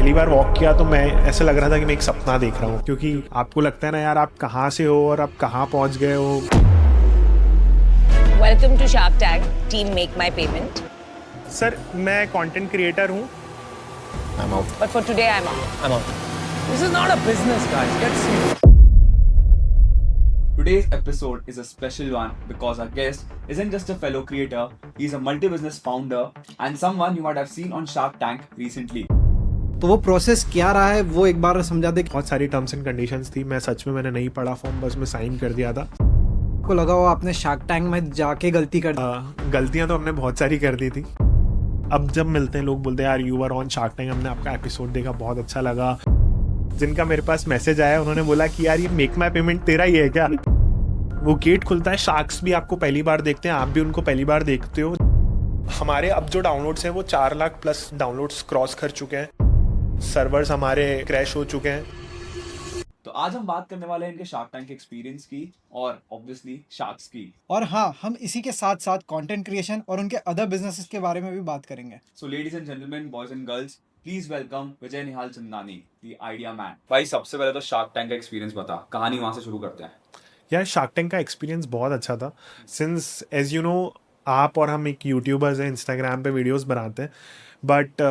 पहली बार वॉक किया तो मैं ऐसा लग रहा था कि मैं एक सपना देख रहा हूँ, क्योंकि आपको लगता है ना यार आप कहाँ से हो और आप कहाँ पहुँच गए हो। Welcome to Shark Tank. Team Make My Payment. Sir मैं कंटेंट क्रिएटर हूँ। I'm out. But for today, I'm out. I'm out. This is not a business, guys. Get serious. Today's episode is a special one because our guest isn't just a fellow creator, he's a multi-business founder and someone you might have seen on Shark Tank recently. तो वो process क्या रहा है वो एक बार समझा दे। बहुत सारी टर्म्स एंड कंडीशंस थी, मैं सच में मैंने नहीं पढ़ा फॉर्म, बस मैं साइन कर दिया था। को लगा हो आपने शार्क टैंक में जाके गलती कर दी। गलतियाँ तो हमने बहुत सारी कर दी थी। अब जब मिलते हैं लोग बोलते हैं यार you are on Shark Tank, हमने आपका एपिसोड देखा, बहुत अच्छा लगा। जिनका मेरे पास मैसेज आया उन्होंने बोला कि यार ये मेक माई पेमेंट तेरा ही है क्या। वो गेट खुलता है, शार्क्स भी आपको पहली बार देखते हैं, आप भी उनको पहली बार देखते हो। हमारे अब जो डाउनलोड्स हैं वो 4 लाख प्लस डाउनलोड्स क्रॉस कर चुके हैं, सर्वर्स हमारे क्रैश हो चुके हैं। तो आज हम बात करने वाले हैं इनके शार्क टैंक के एक्सपीरियंस की और ऑब्वियसली शार्क्स की। और हाँ, हम इसी के साथ साथ कंटेंट क्रिएशन और उनके अदर बिजनेसेस के बारे में भी बात करेंगे। So ladies and gentleman, boys and girls, please welcome Vijay Nihal Chandani, the idea man. भाई सबसे पहले तो शार्क टैंक का एक्सपीरियंस बता, कहानी वहां से शुरू करते हैं। यार शार्क टैंक का एक्सपीरियंस बहुत अच्छा था। सिंस एज यू नो आप और हम एक यूट्यूबर्स हैं, इंस्टाग्राम पे वीडियोस बनाते हैं, बट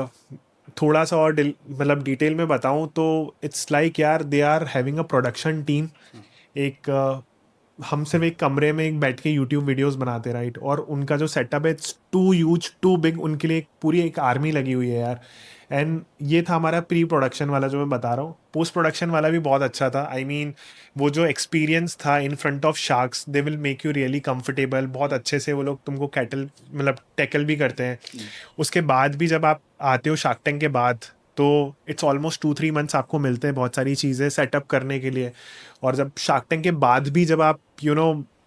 थोड़ा सा और मतलब डिटेल में बताऊं तो इट्स लाइक यार they are having a production team. एक हम सिर्फ एक कमरे में एक बैठ के यूट्यूब वीडियोस बनाते राइट, और उनका जो सेटअप है it's too huge too big, उनके लिए पूरी एक आर्मी लगी हुई है यार। एंड ये था हमारा प्री प्रोडक्शन वाला जो मैं बता रहा हूँ। पोस्ट प्रोडक्शन वाला भी बहुत अच्छा था। आई मीन वो जो एक्सपीरियंस था in front of sharks, they will make you really comfortable. बहुत अच्छे से वो लोग तुमको मतलब टैकल भी करते हैं। उसके बाद भी जब आप आते हो शार्क टैंक के बाद तो इट्स ऑलमोस्ट 2-3 मंथ्स आपको मिलते हैं बहुत सारी चीज़ें सेटअप करने के लिए। और जब शार्क टैंक के बाद भी जब आप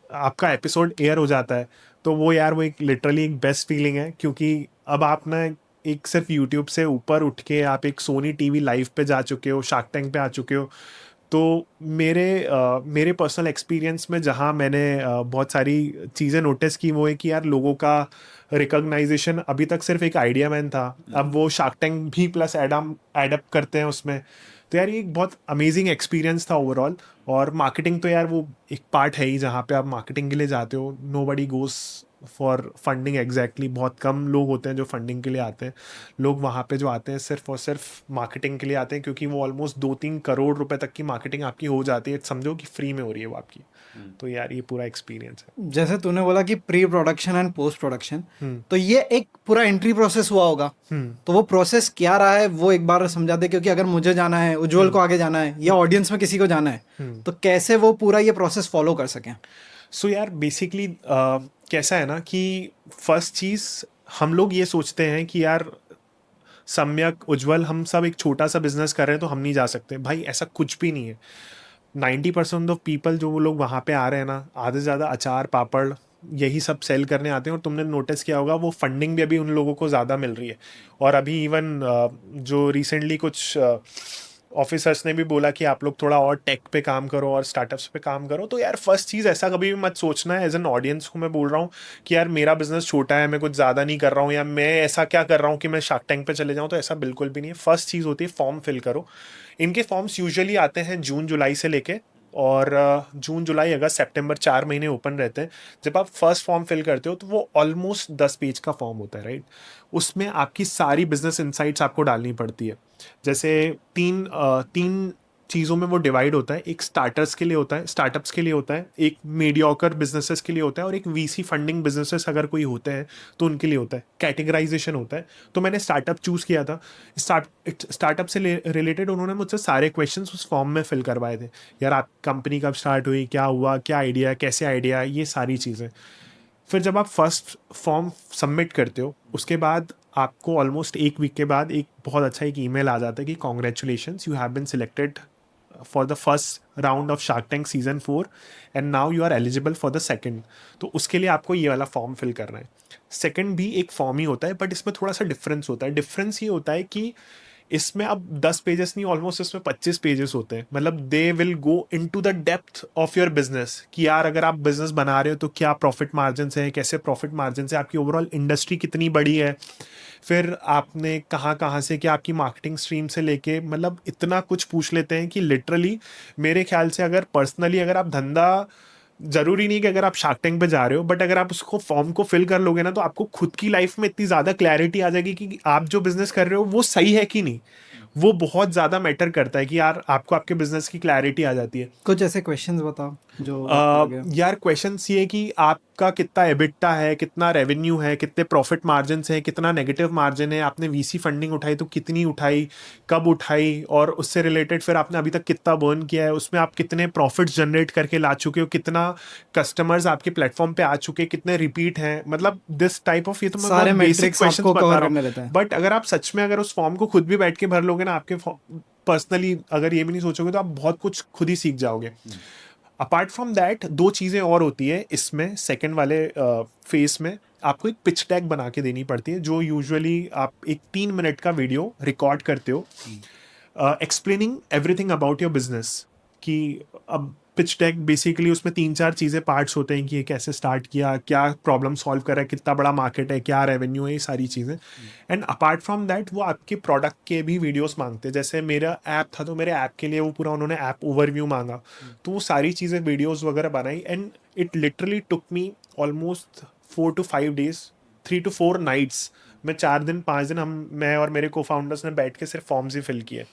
आपका एपिसोड एयर हो जाता है तो वो यार वो एक लिटरली एक बेस्ट फीलिंग है, क्योंकि अब आप ना एक सिर्फ यूट्यूब से ऊपर उठ के आप एक सोनी टीवी लाइव पे जा चुके हो, शार्क टैंक पे आ चुके हो। तो मेरे पर्सनल एक्सपीरियंस में जहाँ मैंने बहुत सारी चीज़ें नोटिस की वो है कि यार लोगों का रिकॉग्नाइजेशन अभी तक सिर्फ एक आइडिया मैन था, अब वो शार्क टैंक भी प्लस एडअप करते हैं उसमें। तो यार ये एक बहुत अमेजिंग एक्सपीरियंस था ओवरऑल। और मार्केटिंग तो यार वो एक पार्ट है ही, जहाँ पे आप मार्केटिंग के लिए जाते हो। Nobody goes for funding exactly, बहुत कम लोग होते हैं जो फंडिंग के लिए आते हैं। लोग वहाँ पे जो आते हैं सिर्फ और सिर्फ मार्केटिंग के लिए आते हैं, क्योंकि वो ऑलमोस्ट 2-3 करोड़ रुपए तक की मार्केटिंग आपकी हो जाती है, समझो कि फ्री में हो रही है वो आपकी। तो यार ये पूरा एक्सपीरियंस है। जैसे तूने बोला कि pre production and post production, तो ये एक पूरा एंट्री प्रोसेस हुआ होगा। तो वो प्रोसेस क्या रहा है वो एक बार समझा दे, क्योंकि अगर मुझे जाना है, उज्जवल को आगे जाना है, या ऑडियंस में किसी को जाना है, तो कैसे वो पूरा ये प्रोसेस फॉलो कर सकें। सो यार बेसिकली कैसा है ना कि फर्स्ट चीज़ हम लोग ये सोचते हैं कि यार सम्यक, उज्जवल, हम सब एक छोटा सा बिजनेस कर रहे हैं तो हम नहीं जा सकते। भाई ऐसा कुछ भी नहीं है। 90% ऑफ पीपल जो वो लोग वहाँ पे आ रहे हैं ना, आधे से ज़्यादा अचार पापड़ यही सब सेल करने आते हैं। और तुमने नोटिस किया होगा वो फंडिंग भी अभी उन लोगों को ज़्यादा मिल रही है। और अभी इवन जो रिसेंटली कुछ ऑफिसर्स ने भी बोला कि आप लोग थोड़ा और टेक पे काम करो और स्टार्टअप्स पे काम करो। तो यार फर्स्ट चीज़ ऐसा कभी भी मत सोचना है, एज एन ऑडियंस को मैं बोल रहा हूँ कि यार मेरा बिजनेस छोटा है, मैं कुछ ज़्यादा नहीं कर रहा हूँ, या मैं ऐसा क्या कर रहा हूँ कि मैं शार्क टैंक पे चले जाऊँ। तो ऐसा बिल्कुल भी नहीं है। फर्स्ट चीज़ होती है फॉर्म फिल करो। इनके फॉर्म्स यूजुअली आते हैं जून जुलाई से लेके, और जून जुलाई अगस्त सितंबर 4 महीने ओपन रहते हैं। जब आप फर्स्ट फॉर्म फिल करते हो तो वो ऑलमोस्ट 10 पेज का फॉर्म होता है राइट। उसमें आपकी सारी बिजनेस इनसाइट्स आपको डालनी पड़ती है। जैसे तीन चीज़ों में वो डिवाइड होता है। एक स्टार्टर्स के लिए होता है, स्टार्टअप्स के लिए होता है, एक मीडियोकर बिजनेसेस के लिए होता है, और एक वीसी फंडिंग बिजनेसेस अगर कोई होते हैं तो उनके लिए होता है। कैटेगराइजेशन होता है। तो मैंने स्टार्टअप चूज़ किया था। स्टार्टअप से रिलेटेड उन्होंने मुझसे सारे क्वेश्चंस उस फॉर्म में फिल करवाए थे। यार आप कंपनी कब स्टार्ट हुई, क्या हुआ, क्या आइडिया, कैसे आइडिया, ये सारी चीज़ें। फिर जब आप फर्स्ट फॉर्म सबमिट करते हो उसके बाद आपको ऑलमोस्ट 1 वीक के बाद एक बहुत अच्छा एक ईमेल आ जाता है कि congratulations, you have been selected for the first round of Shark Tank season 4 and now you are eligible for the second. तो उसके लिए आपको ये वाला फॉर्म फिल करना है। सेकंड भी एक फॉर्म ही होता है, बट इसमें थोड़ा सा डिफरेंस होता है। डिफरेंस ये होता है कि इसमें अब 10 पेजेस नहीं, ऑलमोस्ट इसमें 25 पेजेस होते हैं. मतलब they will go into the depth of your business कि यार अगर आप बिजनेस बना रहे हो तो क्या प्रॉफिट मार्जिन है, कैसे प्रॉफिट मार्जिन है, आपकी ओवरऑल इंडस्ट्री कितनी बड़ी है, फिर आपने कहाँ कहाँ से क्या आपकी मार्केटिंग स्ट्रीम से लेके, मतलब इतना कुछ पूछ लेते हैं कि लिटरली मेरे ख्याल से अगर पर्सनली अगर आप धंधा, जरूरी नहीं कि अगर आप शार्क टैंक पे जा रहे हो, बट अगर आप उसको फॉर्म को फिल कर लोगे ना तो आपको खुद की लाइफ में इतनी ज़्यादा क्लैरिटी आ जाएगी कि आप जो बिजनेस कर रहे हो वो सही है कि नहीं. वो बहुत ज़्यादा मैटर करता है कि यार आपको आपके बिजनेस की क्लैरिटी आ जाती है. कुछ ऐसे क्वेश्चंस बताओ जो आपको लगे। यार क्वेश्चंस ये कि आपका कितना एबिटा है, कितना रेवेन्यू है, कितने प्रॉफिट मार्जिन है, कितना नेगेटिव मार्जिन है, आपने वीसी फंडिंग उठाई तो कितनी उठाई, कब उठाई, और उससे रिलेटेड फिर आपने अभी तक कितना बर्न किया है, उसमें आप कितने प्रॉफिट्स जनरेट करके ला चुके हो, कितना कस्टमर्स आपके प्लेटफॉर्म पे आ चुके हैं, कितने रिपीट हैं, मतलब दिस टाइप ऑफ, ये तो सारे मैं बेसिक metrics क्वेश्चंस आपको बता cover रहा करने हूँ. रहते हैं। बट अगर आप सच में अगर उस फॉर्म को खुद भी बैठ के भर लोगे ना, आपके पर्सनली अगर ये भी नहीं सोचोगे तो आप बहुत कुछ खुद ही सीख जाओगे. अपार्ट फ्रॉम दैट 2 चीज़ें और होती है इसमें. सेकंड वाले फेस में आपको एक पिच टैग बना के देनी पड़ती है, जो यूजुअली आप एक 3 मिनट का वीडियो रिकॉर्ड करते हो explaining everything about your business. कि अब पिच टैग बेसिकली उसमें 3-4 चीज़ें पार्ट्स होते हैं कि ये कैसे स्टार्ट किया, क्या प्रॉब्लम सॉल्व करा, कितना बड़ा मार्केट है, क्या रेवेन्यू है, ये सारी चीज़ें. एंड अपार्ट फ्रॉम दैट वो आपके प्रोडक्ट के भी वीडियोस मांगते हैं. जैसे मेरा ऐप था तो मेरे ऐप के लिए वो पूरा उन्होंने ऐप ओवरव्यू मांगा, तो वो सारी चीज़ें वीडियोस वगैरह बनाई. And it literally took me almost 4 to 5 days, 3 to 4 nights. मैं 4 दिन 5 दिन मैं और मेरे को फाउंडर्स ने बैठ के सिर्फ फॉर्म्स ही फिल किए.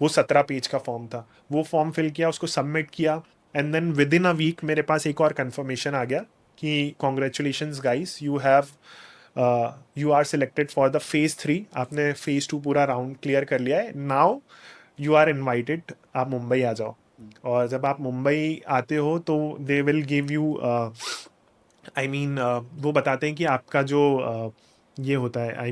वो 17 पेज का फॉर्म था, वो फॉर्म फिल किया, उसको सबमिट किया, and then with in a week मेरे पास एक और कंफर्मेशन आ गया कि congratulations guys, you are selected for the phase 3. आपने फेज 2 पूरा राउंड क्लियर कर लिया है, नाउ यू आर इन्वाइटेड, आप मुंबई आ जाओ. और जब आप मुंबई आते हो तो दे विल गिव यू वो बताते हैं कि आपका जो ये होता है,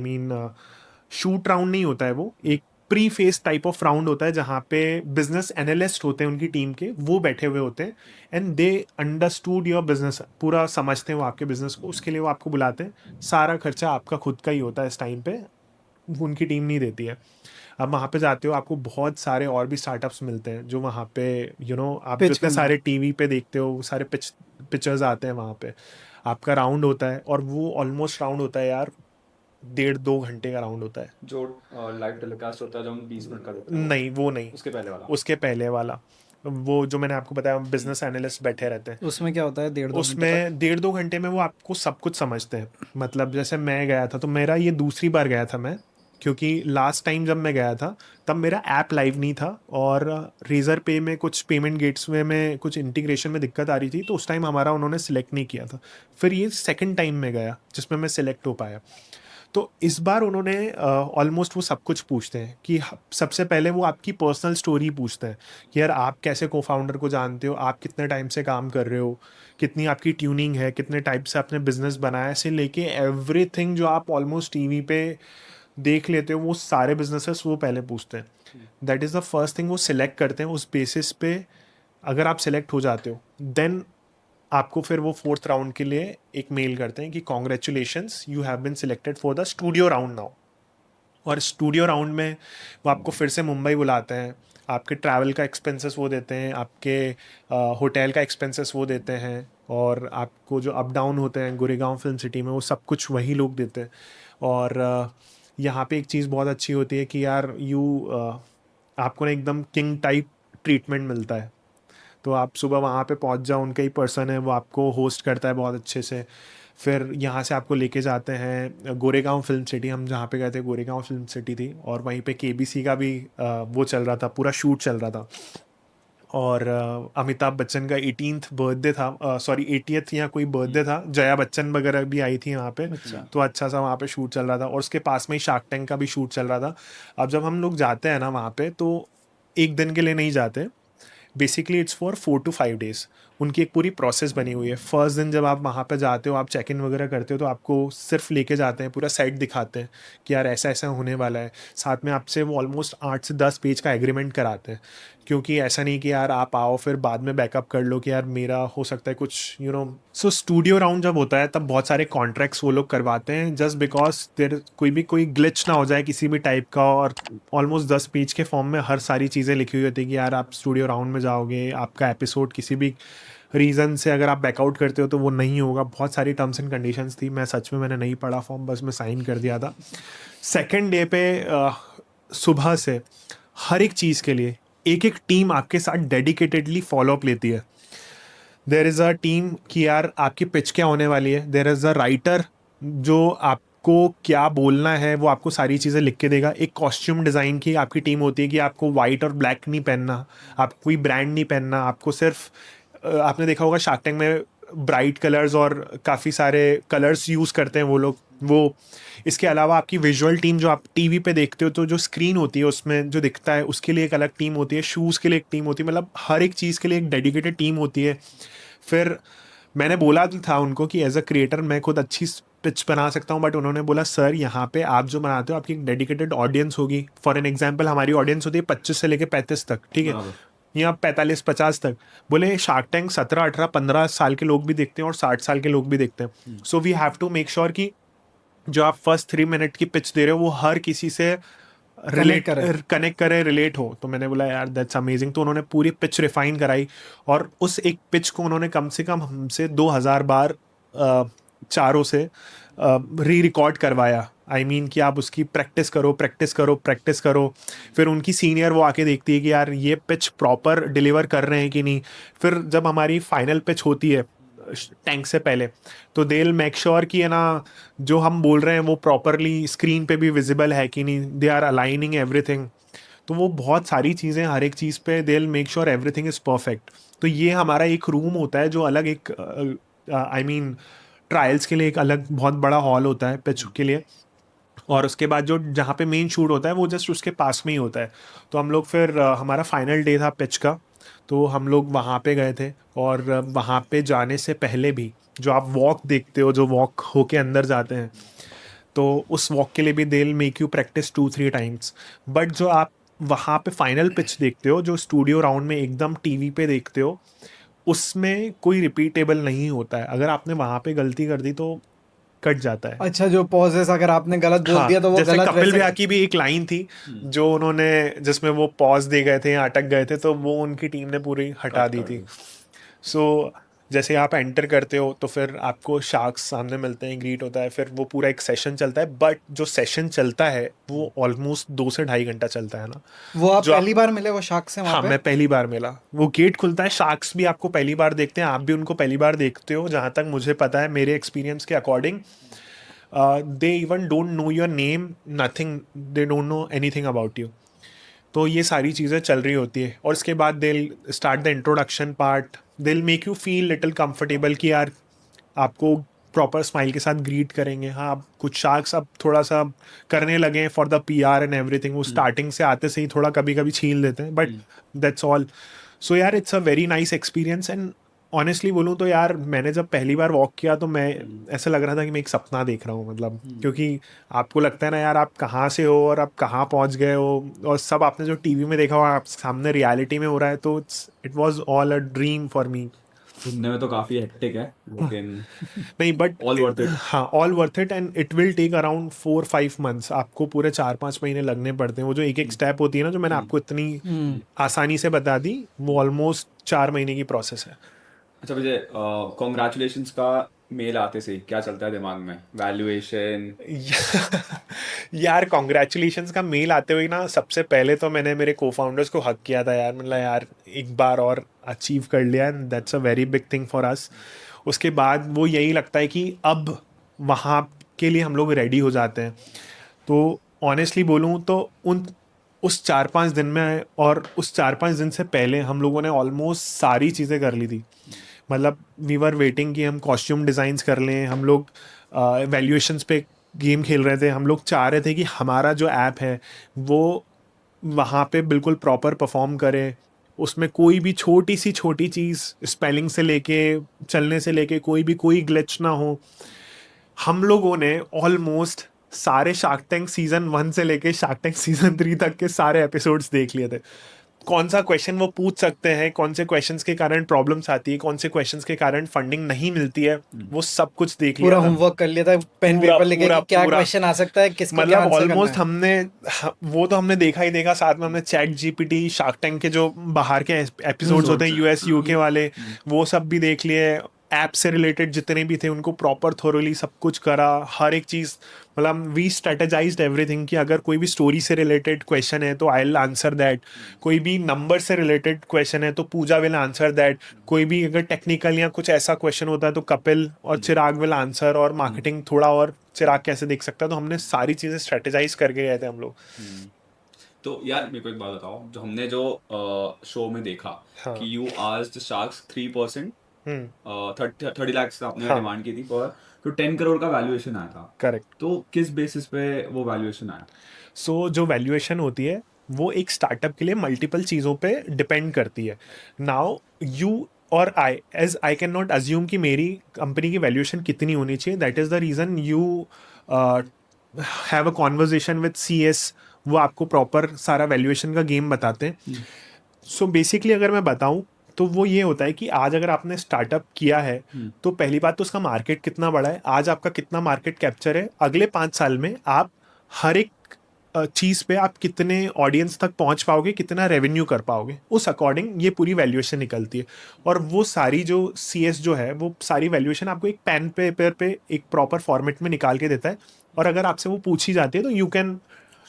शूट राउंड नहीं होता है, वो एक pre face type of round होता है जहाँ पे बिजनेस एनालिस्ट होते हैं उनकी टीम के, वो बैठे हुए होते हैं and they understood your business, पूरा समझते हैं वो आपके बिजनेस को. उसके लिए वो आपको बुलाते हैं. सारा खर्चा आपका खुद का ही होता है इस टाइम पे, वो उनकी टीम नहीं देती है. अब वहाँ पे जाते हो, आपको बहुत सारे और भी स्टार्टअप्स मिलते हैं जो वहाँ पे आप जो इतने सारे टीवी पे देखते हो, वो सारे पिक्चर्स आते हैं वहाँ पे. आपका राउंड होता है और वो ऑलमोस्ट राउंड होता है यार 1.5-2 घंटे का राउंड होता है. जो लाइव टेलीकास्ट होता है जो हम 20 मिनट का देते हैं, नहीं वो नहीं, उसके पहले वाला. उसके पहले वाला, वो जो मैंने आपको बताया बिजनेस एनालिस्ट बैठे रहते हैं, उसमें क्या होता है 1.5-2 घंटे उसमें 1.5-2 घंटे में वो आपको सब कुछ समझते हैं. मतलब जैसे मैं गया था तो मेरा ये दूसरी बार गया था मैं, क्योंकि लास्ट टाइम जब मैं गया था तब मेरा ऐप लाइव नहीं था और रेजर पे में कुछ पेमेंट गेट्सवे में कुछ इंटीग्रेशन में दिक्कत आ रही थी, तो उस टाइम हमारा उन्होंने सिलेक्ट नहीं किया था. फिर ये सेकंड टाइम में गया जिसमें मैं सिलेक्ट हो पाया. तो इस बार उन्होंने ऑलमोस्ट वो सब कुछ पूछते हैं कि सबसे पहले वो आपकी पर्सनल स्टोरी पूछते हैं कि यार आप कैसे को फाउंडर को जानते हो, आप कितने टाइम से काम कर रहे हो, कितनी आपकी ट्यूनिंग है, कितने टाइप से आपने बिजनेस बनाया, से लेके एवरीथिंग जो आप ऑलमोस्ट टीवी पे देख लेते हो, वो सारे बिजनेसेस वो पहले पूछते हैं. That is the first thing वो सिलेक्ट करते हैं. उस बेसिस पे अगर आप सिलेक्ट हो जाते हो देन आपको फिर वो 4th राउंड के लिए एक मेल करते हैं कि congratulations, you have been selected for the studio round now. और स्टूडियो राउंड में वो आपको फिर से मुंबई बुलाते हैं, आपके ट्रैवल का एक्सपेंसेस वो देते हैं, आपके होटल का एक्सपेंसेस वो देते हैं, और आपको जो अप डाउन होते हैं गोरेगांव फिल्म सिटी में वो सब कुछ वही लोग देते हैं. और यहाँ पे एक चीज़ बहुत अच्छी होती है कि यार आपको ना एकदम किंग टाइप ट्रीटमेंट मिलता है. तो आप सुबह वहाँ पे पहुँच जाओ, उनका ही पर्सन है वो आपको होस्ट करता है बहुत अच्छे से. फिर यहाँ से आपको लेके जाते हैं गोरेगांव फिल्म सिटी, हम जहाँ पे गए थे गोरेगांव फिल्म सिटी थी, और वहीं पे केबीसी का भी वो चल रहा था, पूरा शूट चल रहा था. और अमिताभ बच्चन का 18th बर्थडे था, सॉरी 80th या कोई बर्थडे था, जया बच्चन वगैरह भी आई थी वहाँ पे. तो अच्छा सा वहाँ पे शूट चल रहा था, और उसके पास में ही शार्क टैंक का भी शूट चल रहा था. अब जब हम लोग जाते हैं ना वहाँ पे, तो एक दिन के लिए नहीं जाते, basically it's for 4 to 5 days. उनकी एक पूरी प्रोसेस बनी हुई है। फर्स्ट दिन जब आप वहाँ पे जाते हो, आप चेक इन वगैरह करते हो, तो आपको सिर्फ लेके जाते हैं, पूरा सेट दिखाते हैं कि यार ऐसा ऐसा होने वाला है। साथ में आपसे वो ऑलमोस्ट 8 से 10 पेज का एग्रीमेंट कराते हैं, क्योंकि ऐसा नहीं कि यार आप आओ फिर बाद में बैकअप कर लो कि यार मेरा हो सकता है कुछ सो स्टूडियो राउंड जब होता है तब बहुत सारे कॉन्ट्रैक्ट्स वो लोग करवाते हैं, जस्ट बिकॉज देर कोई ग्लिच ना हो जाए किसी भी टाइप का। और ऑलमोस्ट 10 पेज के फॉर्म में हर सारी चीज़ें लिखी हुई होती है कि यार आप स्टूडियो राउंड में जाओगे, आपका एपिसोड किसी भी रीज़न से अगर आप बैकआउट करते हो तो वो नहीं होगा। बहुत सारी टर्म्स एंड कंडीशंस थी। मैंने नहीं पढ़ा फॉर्म, बस मैं साइन कर दिया था। सेकेंड डे पे सुबह से हर एक चीज़ के लिए एक एक टीम आपके साथ डेडिकेटेडली फॉलोअप लेती है। देर इज़ अ टीम कि यार आपकी पिच क्या होने वाली है, देर इज़ अ राइटर जो आपको क्या बोलना है वो आपको सारी चीज़ें लिख के देगा। एक कॉस्ट्यूम डिज़ाइन की आपकी टीम होती है कि आपको वाइट और ब्लैक नहीं पहनना, आपको कोई ब्रांड नहीं पहनना, आपको सिर्फ आपने देखा होगा शार्क टैंक में ब्राइट कलर्स और काफ़ी सारे कलर्स यूज़ करते हैं वो लोग। वो इसके अलावा आपकी विजुअल टीम जो आप टीवी पे देखते हो तो जो स्क्रीन होती है उसमें जो दिखता है उसके लिए एक अलग टीम होती है, शूज़ के लिए एक टीम होती है, मतलब हर एक चीज़ के लिए एक डेडिकेटेड टीम होती है। फिर मैंने बोला था उनको कि एज अ क्रिएटर मैं खुद अच्छी पिच बना सकता हूँ, बट उन्होंने बोला सर यहाँ पे आप जो बनाते हो आपकी एक डेडिकेटेड ऑडियंस होगी। फॉर एन एग्जांपल हमारी ऑडियंस होती है 25 से लेकर 35 तक, ठीक है, या 45-50 तक। बोले शार्क टैंक 17, 18, 15 साल के लोग भी देखते हैं और 60 साल के लोग भी देखते हैं। So we have to make sure कि जो आप फर्स्ट 3 मिनट की पिच दे रहे हो वो हर किसी से कनेक्ट करे, रिलेट हो। तो मैंने बोला यार दैट्स अमेजिंग। तो उन्होंने पूरी पिच रिफाइन कराई और उस एक पिच को उन्होंने कम से कम हमसे 2000 बार चारों से री रिकॉर्ड करवाया। आई मीन कि आप उसकी प्रैक्टिस करो। फिर उनकी सीनियर वो आके देखती है कि यार ये पिच प्रॉपर डिलीवर कर रहे हैं कि नहीं। फिर जब हमारी फाइनल पिच होती है टैंक से पहले तो दे विल मेक श्योर कि है ना जो हम बोल रहे हैं वो प्रॉपरली स्क्रीन पे भी विजिबल है कि नहीं, दे आर अलाइनिंग एवरीथिंग। तो वो बहुत सारी चीज़ें हर एक चीज़ पे they will make sure everything is perfect. तो ये हमारा एक रूम होता है जो अलग एक आई मीन ट्रायल्स के लिए एक अलग बहुत बड़ा हॉल होता है पिच के लिए, और उसके बाद जो जहाँ पे मेन शूट होता है वो जस्ट उसके पास में ही होता है। तो हम लोग फिर हमारा फाइनल डे था पिच का, तो हम लोग वहाँ पे गए थे। और वहाँ पे जाने से पहले भी जो आप वॉक देखते हो, जो वॉक होके अंदर जाते हैं, तो उस वॉक के लिए भी they will make you practice 2-3 times. But जो आप वहाँ पे फाइनल पिच देखते हो, जो स्टूडियो राउंड में एकदम टीवी पे देखते हो, उसमें कोई रिपीटेबल नहीं होता है। अगर आपने वहाँ पे गलती कर दी तो कट जाता है। अच्छा, जो पॉजेस अगर आपने गलत बोल दिया तो वो जैसे गलत कपिल वैसे। भैया की भी एक लाइन थी जो उन्होंने जिसमें वो पॉज दे गए थे या अटक गए थे, तो वो उनकी टीम ने पूरी हटा दी थी। सो जैसे आप एंटर करते हो तो फिर आपको शार्क्स सामने मिलते हैं, ग्रीट होता है, फिर वो पूरा एक सेशन चलता है। बट जो सेशन चलता है वो ऑलमोस्ट 2 से 2.5 घंटा चलता है ना। वो आप जो पहली बार मिले वो शार्क से वहाँ हाँ, पे? मैं पहली बार मिला। वो गेट खुलता है, शार्क्स भी आपको पहली बार देखते हैं, आप भी उनको पहली बार देखते हो। जहाँ तक मुझे पता है मेरे एक्सपीरियंस के according they even don't know your name, nothing, they don't know anything about you. तो ये सारी चीज़ें चल रही होती है और इसके बाद they start the introduction part. They make you feel little comfortable कि यार आपको प्रॉपर स्माइल के साथ ग्रीट करेंगे। हाँ, अब कुछ शार्क्स अब थोड़ा सा करने लगे हैं for the PR and everything. वो स्टार्टिंग से आते से ही थोड़ा कभी कभी छीन लेते हैं, बट दैट्स ऑल। सो यार it's a very nice experience. And honestly बोलूँ तो यार मैंने जब पहली बार वॉक किया तो मैं ऐसा लग रहा था कि मैं एक सपना देख रहा हूँ, मतलब क्योंकि आपको लगता है ना यार आप कहाँ से हो और आप कहाँ पहुँच गए हो, और सब आपने जो टीवी में देखा हो आप सामने रियलिटी में हो रहा है। तो it was all a dream for me. सुनने में तो काफी हेक्टिक है, लेकिन नहीं, बट All worth it. हाँ, all worth it. And it will take around 4-5 months. आपको पूरे 4-5 महीने लगने पड़ते हैं। वो जो एक स्टेप होती है ना जो मैंने आपको इतनी आसानी से बता दी, वो ऑलमोस्ट 4 महीने की प्रोसेस है। अच्छा मुझे कॉन्ग्रेचुलेशंस का मेल आते से क्या चलता है दिमाग में? वैल्यूएशन? यार कॉन्ग्रेचुलेशंस का मेल आते हुए ना सबसे पहले तो मैंने मेरे को फाउंडर्स को हक किया था यार, मतलब यार एक बार और अचीव कर लिया, and that's a very big thing for us. उसके बाद वो यही लगता है कि अब वहाँ के लिए हम लोग रेडी हो जाते हैं। तो ऑनेस्टली बोलूँ तो उस 4-5 दिन में और उस 4-5 दिन से पहले हम लोगों ने ऑलमोस्ट सारी चीज़ें कर ली थी। मतलब वी वर वेटिंग कि हम कॉस्ट्यूम डिज़ाइंस कर लें, हम लोग वैल्यूएशंस पे गेम खेल रहे थे, हम लोग चाह रहे थे कि हमारा जो ऐप है वो वहाँ पे बिल्कुल प्रॉपर परफॉर्म करे। उसमें कोई भी छोटी सी छोटी चीज़, स्पेलिंग से लेके चलने से लेके कोई ग्लिच ना हो। हम लोगों ने ऑलमोस्ट सारे शार्क टैंक सीजन 1 से लेके शार्क टैंक सीजन 3 तक के सारे एपिसोड्स देख लिए थे। कौन सा क्वेश्चन वो पूछ सकते हैं, कौन से क्वेश्चंस के कारण प्रॉब्लम्स आती है, कौन से क्वेश्चंस के कारण फंडिंग नहीं मिलती है, वो सब कुछ देख लिया पूरा था। होमवर्क कर लिया था, पेन पूरा- पेपर लेके पूरा- कि क्या पूरा। क्वेश्चन आ सकता है, किसको क्या मतलब आंसर करना ऑलमोस्ट है। हमने वो तो हमने देखा ही देखा, साथ में हमने चैट जीपीटी, शार्क टैंक के जो बाहर के एपिसोड्स होते हैं यूएस यूके वाले, वो सब भी देख लिए। ऐप से रिलेटेड जितने भी थे उनको प्रॉपर थोरोली सब कुछ करा, हर एक चीज़। मतलब वी स्ट्रेटेजाइज्ड एवरीथिंग कि अगर कोई भी स्टोरी से रिलेटेड क्वेश्चन है तो आई विल आंसर दैट, कोई भी नंबर से रिलेटेड क्वेश्चन है तो पूजा विल आंसर दैट, कोई भी अगर टेक्निकल या कुछ ऐसा क्वेश्चन होता है तो कपिल और चिराग विल आंसर, और मार्केटिंग थोड़ा और चिराग कैसे देख सकता है। तो हमने सारी चीज़ें स्ट्रेटेजाइज करके गए थे हम लोग। तो यार मेरे को एक बात बताओ, जो हमने जो शो में देखा हाँ। कि यू आस्क्ड शार्क्स 3%, हम्म 30 लाख का आपने हाँ। डिमांड की थी पर, तो 10 करोड़ का वैल्यूएशन आया था। करेक्ट। तो किस बेसिस पे वो वैल्यूएशन आया? सो जो वैल्यूएशन होती है वो एक स्टार्टअप के लिए मल्टीपल चीज़ों पे डिपेंड करती है। नाउ यू और आई कैन नॉट अज्यूम कि मेरी कंपनी की वैल्यूएशन कितनी होनी चाहिए। That is the reason you have a conversation with CS, वो आपको प्रॉपर सारा वैल्यूएशन का गेम बताते हैं। सो बेसिकली अगर मैं बताऊं तो वो ये होता है कि आज अगर आपने स्टार्टअप किया है तो पहली बात तो उसका मार्केट कितना बड़ा है, आज आपका कितना मार्केट कैप्चर है, अगले 5 साल में आप हर एक चीज़ पे आप कितने ऑडियंस तक पहुंच पाओगे, कितना रेवेन्यू कर पाओगे, उस अकॉर्डिंग ये पूरी वैल्यूएशन निकलती है। और वो सारी जो CS जो है वो सारी वैल्यूएशन आपको एक पेन पेपर पे एक प्रॉपर फॉर्मेट में निकाल के देता है। और अगर आपसे वो पूछी जाती है तो you can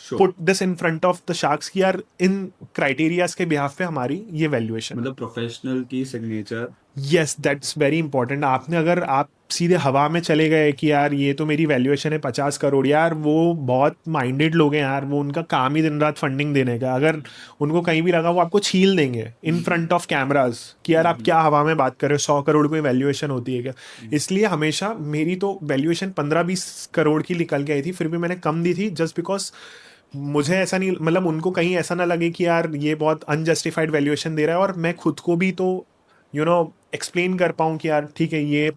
put this in front of the sharks कि यार इन क्राइटेरियाज के बिहाफ पे हमारी ये वैल्यूएशन। मतलब प्रोफेशनल की signature. Yes, that's very important. आपने अगर आप सीधे हवा में चले गए कि यार ये तो मेरी वैल्यूएशन है 50 करोड़, यार वो बहुत माइंडेड लोग हैं यार, वो उनका काम ही दिन रात फंडिंग देने का। अगर उनको कहीं भी लगा वो आपको छील देंगे इन फ्रंट ऑफ कैमराज कि यार आप क्या हवा में बात कर रहे हो, 100 करोड़ कोई वैल्यूएशन होती है क्या। इसलिए हमेशा मेरी तो वैल्यूएशन 15-20 करोड़ की निकल के आई थी, फिर भी मैंने कम दी थी जस्ट बिकॉज मुझे ऐसा नहीं, मतलब उनको कहीं ऐसा ना लगे कि यार ये बहुत अनजस्टिफाइड वैल्यूएशन दे रहा है, और मैं खुद को भी तो एक्सप्लेन कर पाऊँ कि यार ठीक है ये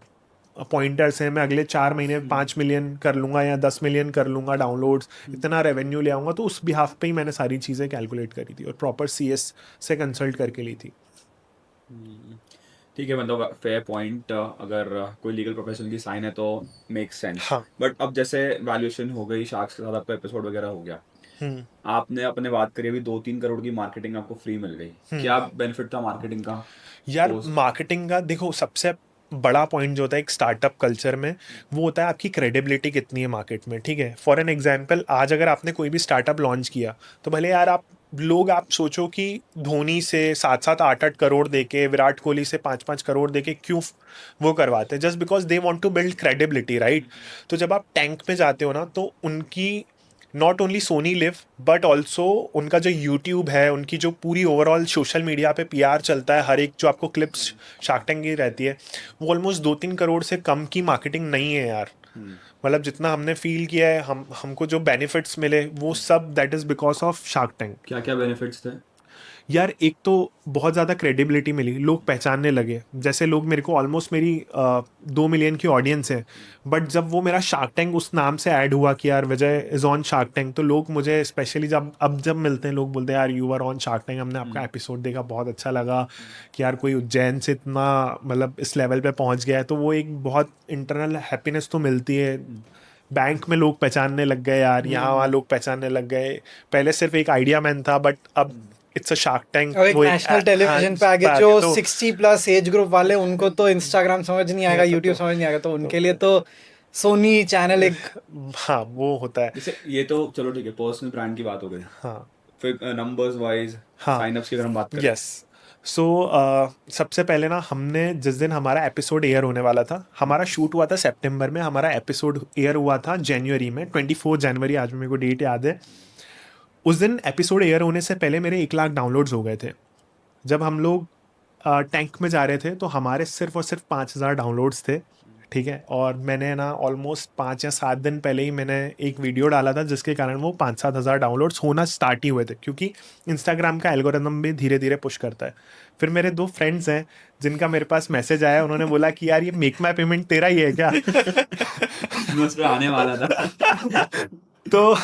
पॉइंटर्स हैं, मैं अगले 4 महीने 5 मिलियन कर लूँगा या 10 मिलियन कर लूँगा डाउनलोड्स, इतना रेवेन्यू ले आऊँगा। तो उस बिहाफ पे ही मैंने सारी चीज़ें कैलकुलेट करी थी और प्रॉपर CS से कंसल्ट करके ली थी। ठीक है, मतलब फेयर पॉइंट। अगर कोई लीगल प्रोफेशन की साइन है तो मेक सेंस। हाँ। बट अब जैसे वैल्यूएशन हो गई, शार्क्स के साथ आपका एपिसोड वगैरह हो गया, आपने अपने बात करी अभी 2-3 करोड़ की मार्केटिंग आपको फ्री मिल गई, क्या बेनिफिट था मार्केटिंग का? यार मार्केटिंग का देखो सबसे बड़ा पॉइंट जो होता है एक स्टार्टअप कल्चर में, वो होता है आपकी क्रेडिबिलिटी कितनी है मार्केट में। ठीक है, फॉर एन एग्जांपल आज अगर आपने कोई भी स्टार्टअप लॉन्च किया तो भले यार आप सोचो कि धोनी से 7-7 8-8 करोड़ देके, विराट कोहली से 5-5 करोड़ देके क्यों वो करवाते हैं, just because they want to build credibility, right. तो जब आप टैंक में जाते हो ना तो उनकी not only Sony Liv but also उनका जो यूट्यूब है, उनकी जो पूरी ओवरऑल सोशल मीडिया पे PR चलता है, हर एक जो आपको क्लिप्स शार्क टैंक की रहती है, वो ऑलमोस्ट 2-3 करोड़ से कम की मार्केटिंग नहीं है यार। मतलब जितना हमने फील किया है, हमको जो बेनिफिट्स मिले वो सब that is because of Shark tank. क्या क्या बेनिफिट्स थे? यार एक तो बहुत ज़्यादा क्रेडिबिलिटी मिली, लोग पहचानने लगे। जैसे लोग मेरे को ऑलमोस्ट मेरी 2 मिलियन की ऑडियंस है, बट जब वो मेरा शार्क टैंक उस नाम से ऐड हुआ कि यार विजय इज़ ऑन शार्क टैंक, तो लोग मुझे स्पेशली जब मिलते हैं लोग बोलते हैं यार you are on Shark Tank, हमने आपका एपिसोड देखा, बहुत अच्छा लगा कि यार कोई उज्जैन से इतना मतलब इस लेवल पे पहुंच गया है। तो वो एक बहुत इंटरनल हैप्पीनेस तो मिलती है। बैंक में लोग पहचानने लग गए यार, यहाँ वहाँ लोग पहचानने लग गए। पहले सिर्फ एक आइडिया मैन था, बट अब इट्स अ शार्क टैंक। और एक नेशनल टेलीविजन पे आगे जो 60+ एज ग्रुप वाले, उनको तो इंस्टाग्राम समझ नहीं आएगा, यूट्यूब समझ नहीं आएगा, तो उनके लिए तो सोनी चैनल एक हाँ वो होता है। जैसे ये तो चलो ठीक है, पर्सनल ब्रांड की बात हो गई। हाँ फिर नंबर्स वाइज हाँ। साइनअप्स की अगर हम बात करें, यस। सो सबसे पहले ना हमने जिस दिन हमारा एपिसोड एयर होने वाला था, हमारा शूट हुआ था सितंबर में, हमारा एपिसोड एयर हुआ था जनवरी में, 24 जनवरी, आज मेरे को डेट याद है। उस दिन एपिसोड एयर होने से पहले मेरे 1 लाख डाउनलोड्स हो गए थे। जब हम लोग टैंक में जा रहे थे तो हमारे सिर्फ और सिर्फ 5,000 डाउनलोड्स थे ठीक है, और मैंने ना ऑलमोस्ट 5 या 7 दिन पहले ही मैंने एक वीडियो डाला था जिसके कारण वो 5-7 हज़ार डाउनलोड्स होना स्टार्ट ही हुए थे, क्योंकि इंस्टाग्राम का एल्गोरिदम भी धीरे धीरे पुश करता है। फिर मेरे 2 फ्रेंड्स हैं जिनका मेरे पास मैसेज आया, उन्होंने बोला कि यार ये मेक माई पेमेंट तेरा ही है क्या? उस पे आने वाला था। तो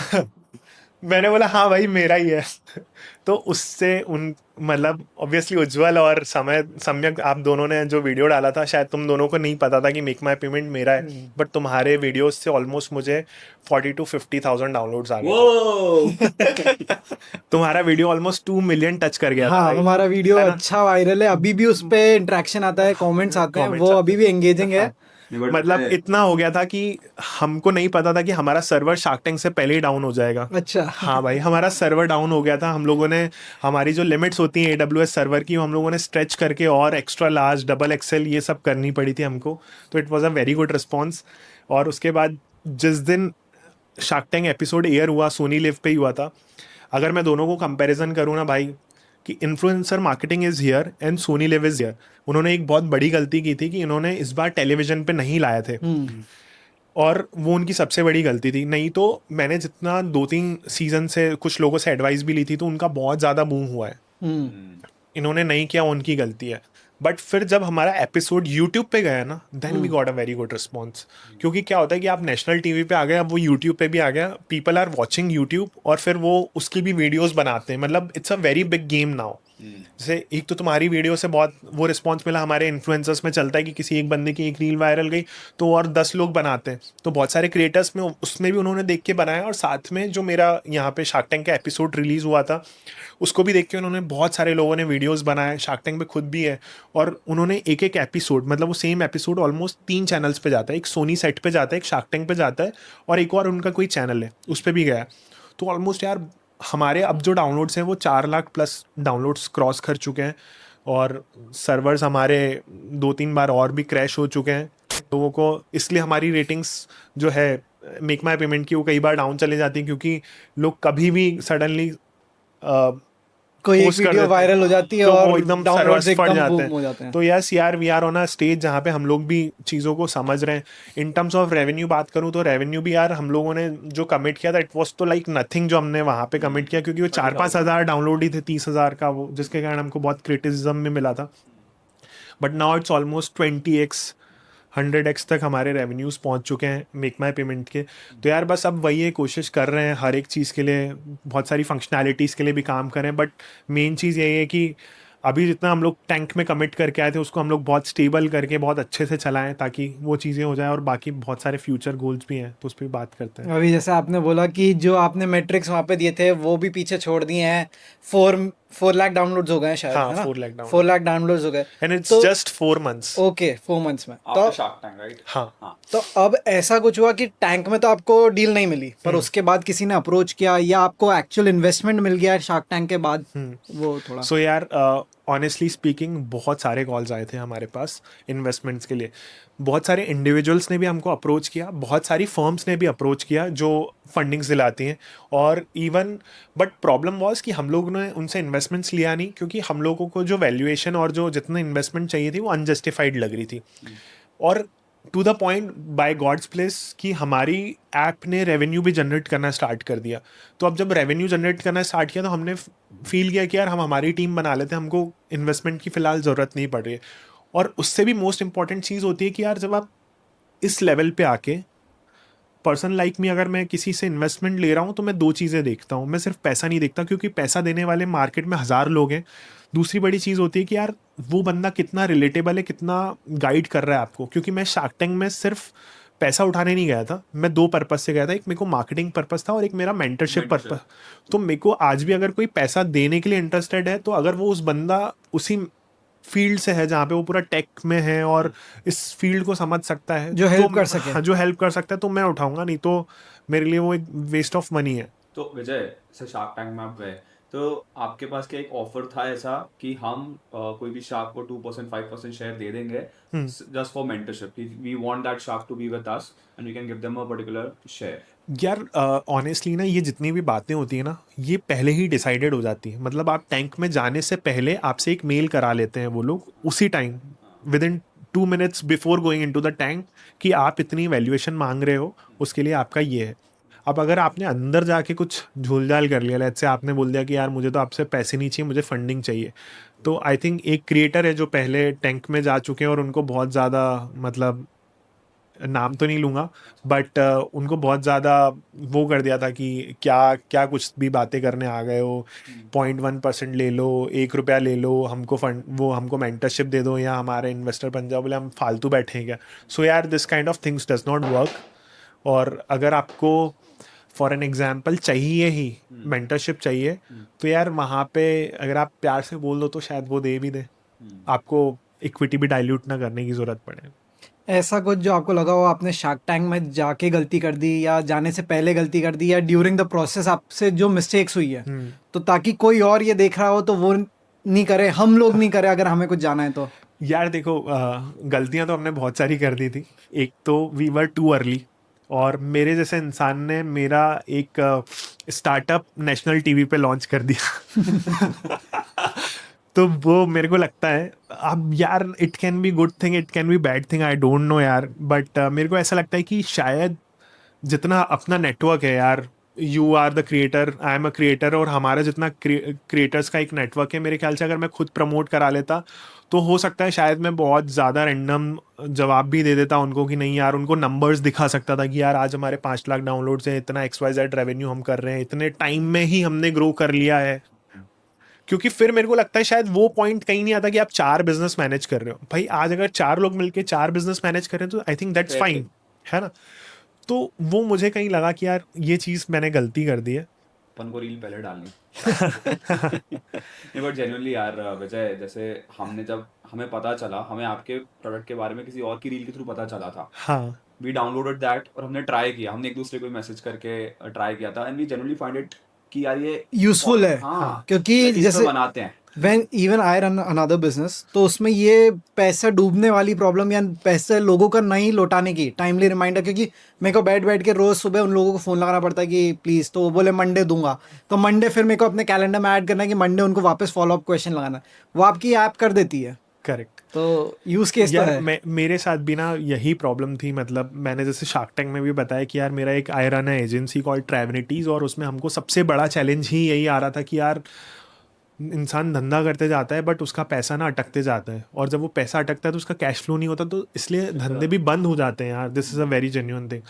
मैंने बोला हाँ भाई मेरा ही है। तो उससे उन मतलब ऑब्वियसली उज्जवल और सम्यक आप दोनों ने जो वीडियो डाला था, शायद तुम दोनों को नहीं पता था कि मेक माई पेमेंट मेरा है, बट तुम्हारे वीडियोस से ऑलमोस्ट मुझे 40 to 50,000 डाउनलोड्स आ गए। वो तुम्हारा वीडियो ऑलमोस्ट 2 मिलियन टच कर गया था हाँ भाई। हमारा वीडियो अच्छा वायरल है, अभी भी उस पे इंटरेक्शन आता है, कमेंट्स आते हैं, Comments वो आते अभी भी एंगेजिंग है। मतलब इतना हो गया था कि हमको नहीं पता था कि हमारा सर्वर शार्क टैंक से पहले ही डाउन हो जाएगा। अच्छा हाँ भाई, हमारा सर्वर डाउन हो गया था। हम लोगों ने हमारी जो लिमिट्स होती हैं AWS सर्वर की, हम लोगों ने स्ट्रेच करके और एक्स्ट्रा लार्ज डबल एक्सेल ये सब करनी पड़ी थी हमको। तो it was a very good response. और उसके बाद जिस दिन शार्क टैंक एपिसोड एयर हुआ, सोनी लिव पे ही हुआ था। अगर मैं दोनों को कंपैरिजन करूँ ना भाई, कि influencer marketing is here and Soni live is here, उन्होंने एक बहुत बड़ी गलती की थी कि इन्होंने इस बार टेलीविज़न पे नहीं लाए थे, और वो उनकी सबसे बड़ी गलती थी। नहीं तो मैंने जितना 2-3 सीज़न से कुछ लोगों से एडवाइस भी ली थी, तो उनका बहुत ज़्यादा बूम हुआ है। इन्होंने नहीं किया, उनकी गलती है। बट फिर जब हमारा एपिसोड यूट्यूब पे गया ना, then we got a very good response. क्योंकि क्या होता है कि आप नेशनल टीवी पे आ गए, अब वो यूट्यूब पे भी आ गया, पीपल आर वॉचिंग यूट्यूब, और फिर वो उसकी भी वीडियोस बनाते हैं। मतलब it's a very big game now. जैसे एक तो तुम्हारी वीडियो से बहुत वो रिस्पॉन्स मिला, हमारे इन्फ्लुएंसर्स में चलता है कि किसी एक बंदे की एक रील वायरल गई तो और 10 लोग बनाते हैं, तो बहुत सारे क्रिएटर्स में उसमें भी उन्होंने देख के बनाया। और साथ में जो मेरा यहाँ पे शार्क टैंक का एपिसोड रिलीज़ हुआ था, उसको भी देख के उन्होंने बहुत सारे लोगों ने वीडियोस बनाए। शार्क टैंक पे खुद भी है, और उन्होंने एक एक एपिसोड, मतलब वो सेम एपिसोड ऑलमोस्ट 3 चैनल्स पे जाता है। एक सोनी सेट पे जाता है, एक शार्क टैंक पे जाता है, और एक और उनका कोई चैनल है उस पर भी गया। तो ऑलमोस्ट यार हमारे अब जो डाउनलोड्स हैं वो 4 लाख प्लस डाउनलोड्स क्रॉस कर चुके हैं, और सर्वर्स हमारे 2-3 बार और भी क्रैश हो चुके हैं लोगों को। इसलिए हमारी रेटिंग्स जो है मेक माई पेमेंट की, वो कई बार डाउन चले जाती हैं, क्योंकि लोग कभी भी सडनली कोई एक post कर वीडियो देते हैं, वायरल हो जाती है तो और वो एकदम डाउनलोड्स सर्वर्स फट एकदम जाते बूम हो जाते हैं। हैं। तो यस यार, we are on a stage जहाँ पे हम लोग भी चीज़ों को समझ रहे हैं। इन टर्म्स ऑफ रेवेन्यू बात करूँ तो रेवेन्यू भी यार हम लोगों ने जो कमिट किया था, इट वॉज तो लाइक नथिंग जो हमने वहाँ पे कमिट किया, क्योंकि वो 4-5 हज़ार डाउनलोड ही थे 30 हज़ार का, वो जिसके कारण हमको बहुत क्रिटिसिज्म भी मिला था। But now it's almost 20x 100x तक हमारे रेवेन्यूज़ पहुंच चुके हैं मेक माई पेमेंट के। तो यार बस अब वही है, कोशिश कर रहे हैं हर एक चीज़ के लिए, बहुत सारी फंक्शनैलिटीज़ के लिए भी काम करें। बट मेन चीज़ यही है कि अभी जितना हम लोग टैंक में कमिट करके आए थे, उसको हम लोग बहुत स्टेबल करके बहुत अच्छे से चलाएं, ताकि वो चीज़ें हो जाए। और बाकी बहुत सारे फ्यूचर गोल्स भी हैं, तो उस पर भी बात करते हैं। अभी जैसे आपने बोला कि जो आपने मैट्रिक्स वहाँ पे दिए थे वो भी पीछे छोड़ दिए हैं। 4 लाख डाउनलोड्स हो गए हैं शायद, हाँ, है ना? 4 लाख downloads। 4 लाख डाउनलोड्स हो गए। एंड इट्स तो जस्ट 4 months। ओके 4 मंथ्स में। तो आफ्टर शार्क टैंक, राइट? हाँ, तो अब ऐसा कुछ हुआ कि टैंक में तो आपको डील नहीं मिली, पर उसके बाद किसी ने अप्रोच किया या आपको एक्चुअल इन्वेस्टमेंट मिल गया शार्क टैंक के बाद? वो थोड़ा सो यार ऑनेस्टली स्पीकिंग बहुत सारे कॉल्स आए थे हमारे पास इन्वेस्टमेंट्स के लिए। बहुत सारे इंडिविजुअल्स ने भी हमको अप्रोच किया, बहुत सारी फर्म्स ने भी अप्रोच किया जो फंडिंग्स दिलाती हैं। और इवन बट प्रॉब्लम वाज कि हम लोगों ने उनसे इन्वेस्टमेंट्स लिया नहीं, क्योंकि हम लोगों को जो वैल्यूएशन और जो जितना इन्वेस्टमेंट चाहिए थी वो अनजस्टिफाइड लग रही थी। और to the point by God's place कि हमारी ऐप ने रेवेन्यू भी जनरेट करना स्टार्ट कर दिया। तो अब जब रेवेन्यू जनरेट करना स्टार्ट किया, तो हमने फील किया कि यार हम हमारी टीम बना लेते हैं, हमको इन्वेस्टमेंट की फ़िलहाल ज़रूरत नहीं पड़ रही है। और उससे भी मोस्ट इंपॉर्टेंट चीज़ होती है कि यार जब आप इस लेवल पे आके, पर्सन लाइक मी, अगर मैं किसी से इन्वेस्टमेंट ले रहा हूँ तो मैं 2 चीज़ें देखता हूँ। मैं सिर्फ पैसा नहीं देखता, क्योंकि पैसा देने वाले मार्केट में 1000 लोग हैं। दूसरी बड़ी चीज़ होती है कि यार वो बंदा कितना रिलेटेबल है, कितना गाइड कर रहा है आपको। क्योंकि मैं शार्क टैंक में सिर्फ पैसा उठाने नहीं गया था, मैं 2 पर्पज से गया था। एक मेरे को मार्केटिंग पर्पस था और एक मेरा मेंटरशिप पर्पस। तो मेरे को आज भी अगर कोई पैसा देने के लिए इंटरेस्टेड है, तो अगर वो उस बंदा उसी फील्ड से है जहाँ पे वो पूरा टेक में है और इस फील्ड को समझ सकता है, जो help कर सके। हाँ, जो हेल्प कर सकता है, तो मैं उठाऊंगा। नहीं तो मेरे लिए वो एक वेस्ट ऑफ मनी है। तो विजय से शार्क टैंक में आप गए, तो आपके पास क्या एक ऑफर था ऐसा कि हम कोई भी शार्क को 2% 5% शेयर दे देंगे just for mentorship? We want that shark to be with us and we can give them a particular share. यार ऑनेस्टली ना, ये जितनी भी बातें होती है ना, ये पहले ही डिसाइडेड हो जाती है। मतलब आप टैंक में जाने से पहले आपसे एक मेल करा लेते हैं वो लोग, उसी time with in 2 minutes before going into the tank कि आप इतनी वैल्यूएशन मांग रहे हो, उसके लिए आपका ये है। अब अगर आपने अंदर जाके कुछ झोलझाल कर लिया, लेट्स से आपने बोल दिया कि यार मुझे तो आपसे पैसे नहीं चाहिए, मुझे फंडिंग चाहिए, तो आई थिंक एक क्रिएटर है जो पहले टैंक में जा चुके हैं और उनको बहुत ज़्यादा, मतलब नाम तो नहीं लूँगा, बट उनको बहुत ज़्यादा वो कर दिया था कि क्या क्या कुछ भी बातें करने आ गए हो, 0.1% ले लो, 1 रुपया ले लो, हमको फंड, वो हमको मेंटरशिप दे दो या हमारे इन्वेस्टर बन जाओ, बोले हम फालतू बैठे हैं क्या। सो यार this kind of things does not work. और अगर आपको फॉर एन एग्जाम्पल चाहिए ही मेंटरशिप चाहिए, तो यार वहाँ पे अगर आप प्यार से बोल दो तो शायद वो दे भी दे, आपको इक्विटी भी डाइल्यूट ना करने की ज़रूरत पड़े। ऐसा कुछ जो आपको लगा हो आपने शार्क टैंक में जाके गलती कर दी, या जाने से पहले गलती कर दी, या ड्यूरिंग द प्रोसेस आपसे जो मिस्टेक्स हुई है, तो ताकि कोई और ये देख रहा हो तो वो नहीं करे, हम लोग नहीं करे अगर हमें कुछ जाना है तो? यार देखो, गलतियां तो हमने बहुत सारी कर दी थी। एक तो वी वर टू अर्ली, और मेरे जैसे इंसान ने मेरा एक स्टार्टअप नेशनल टीवी पे लॉन्च कर दिया। तो वो मेरे को लगता है, अब यार it can be good thing, it can be bad thing, I don't no यार, बट मेरे को ऐसा लगता है कि शायद जितना अपना नेटवर्क है यार, you are the creator, I am a creator, और हमारा जितना क्रिएटर्स का एक नेटवर्क है, मेरे ख्याल से अगर मैं खुद प्रमोट करा लेता तो हो सकता है शायद मैं बहुत ज़्यादा रैंडम जवाब भी दे देता उनको कि नहीं यार, उनको नंबर्स दिखा सकता था कि यार आज हमारे 5 लाख डाउनलोड्स हैं, इतना XYZ रेवेन्यू हम कर रहे हैं, इतने टाइम में ही हमने ग्रो कर लिया है। क्योंकि फिर मेरे को लगता है शायद वो पॉइंट कहीं नहीं आता कि आप 4 बिजनेस मैनेज कर रहे हो। भाई आज अगर 4 लोग मिलके 4 बिजनेस मैनेज कर रहे हैं तो आई थिंक दैट्स फाइन, है ना। तो वो मुझे कहीं लगा कि यार ये चीज़ मैंने गलती कर दी है। अपन को रील पहले डालनी। नहीं बट जेन्युइनली यार विजय, जैसे जब हमें पता चला, हमें आपके प्रोडक्ट के बारे में किसी और की रील के थ्रू पता चला था, हाँ, वी डाउनलोडेड दैट और हमने ट्राई किया, हमने एक दूसरे को मैसेज करके ट्राई किया था, and we genuinely find it कि यार ये यूजफुल है। हाँ, क्योंकि इस पे जैसे बनाते हैं when even I run another business, तो उसमें ये पैसा डूबने वाली प्रॉब्लम या पैसे लोगों का नहीं लौटाने की टाइमली रिमाइंडर, क्योंकि मेरे को बैठ के रोज सुबह उन लोगों को फ़ोन लगाना पड़ता है कि प्लीज़, तो वो बोले मंडे दूंगा, तो मंडे फिर मेरे को अपने कैलेंडर में ऐड करना है कि मंडे उनको वापस फॉलो अप क्वेश्चन लगाना है, वो आपकी ऐप कर देती है। करेक्ट। तो यूज़ केस तो यार है। मेरे साथ भी ना यही प्रॉब्लम थी। मतलब मैंने जैसे शार्क टैंक में भी बताया कि यार मेरा एक आई रन है एजेंसी कॉल्ड ट्रैवनिटीज़, और उसमें हमको सबसे बड़ा चैलेंज ही यही आ रहा था कि यार इंसान धंधा करते जाता है बट उसका पैसा ना अटकते जाता है, और जब वो पैसा अटकता है तो उसका कैश फ्लो नहीं होता, तो इसलिए धंधे भी बंद हो जाते हैं यार। This is a very genuine thing.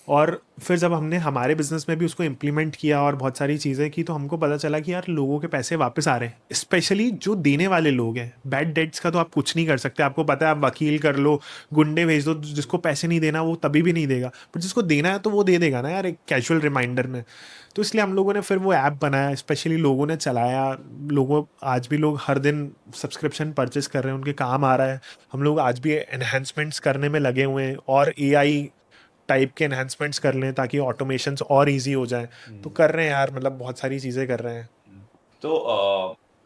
और फिर जब हमने हमारे बिजनेस में भी उसको इम्प्लीमेंट किया और बहुत सारी चीज़ें की, तो हमको पता चला कि यार लोगों के पैसे वापस आ रहे हैं, स्पेशली जो देने वाले लोग हैं। बैड डेट्स का तो आप कुछ नहीं कर सकते, आपको पता है, आप वकील कर लो, गुंडे भेज दो, जिसको पैसे नहीं देना वो तभी भी नहीं देगा, बट जिसको देना है तो वो दे देगा ना यार, एक कैजुअल रिमाइंडर में। तो इसलिए हम लोगों ने फिर वो ऐप बनाया, स्पेशली लोगों ने चलाया, लोगों आज भी लोग हर दिन सब्सक्रिप्शन परचेस कर रहे हैं, उनके काम आ रहा है। हम लोग आज भी एनहेंसमेंट्स करने में लगे हुए हैं और AI टाइप के एनहेंसमेंट्स कर लें ताकि ऑटोमेशंस और इजी हो जाए। तो कर रहे हैं यार, मतलब बहुत सारी चीज़ें कर रहे हैं। तो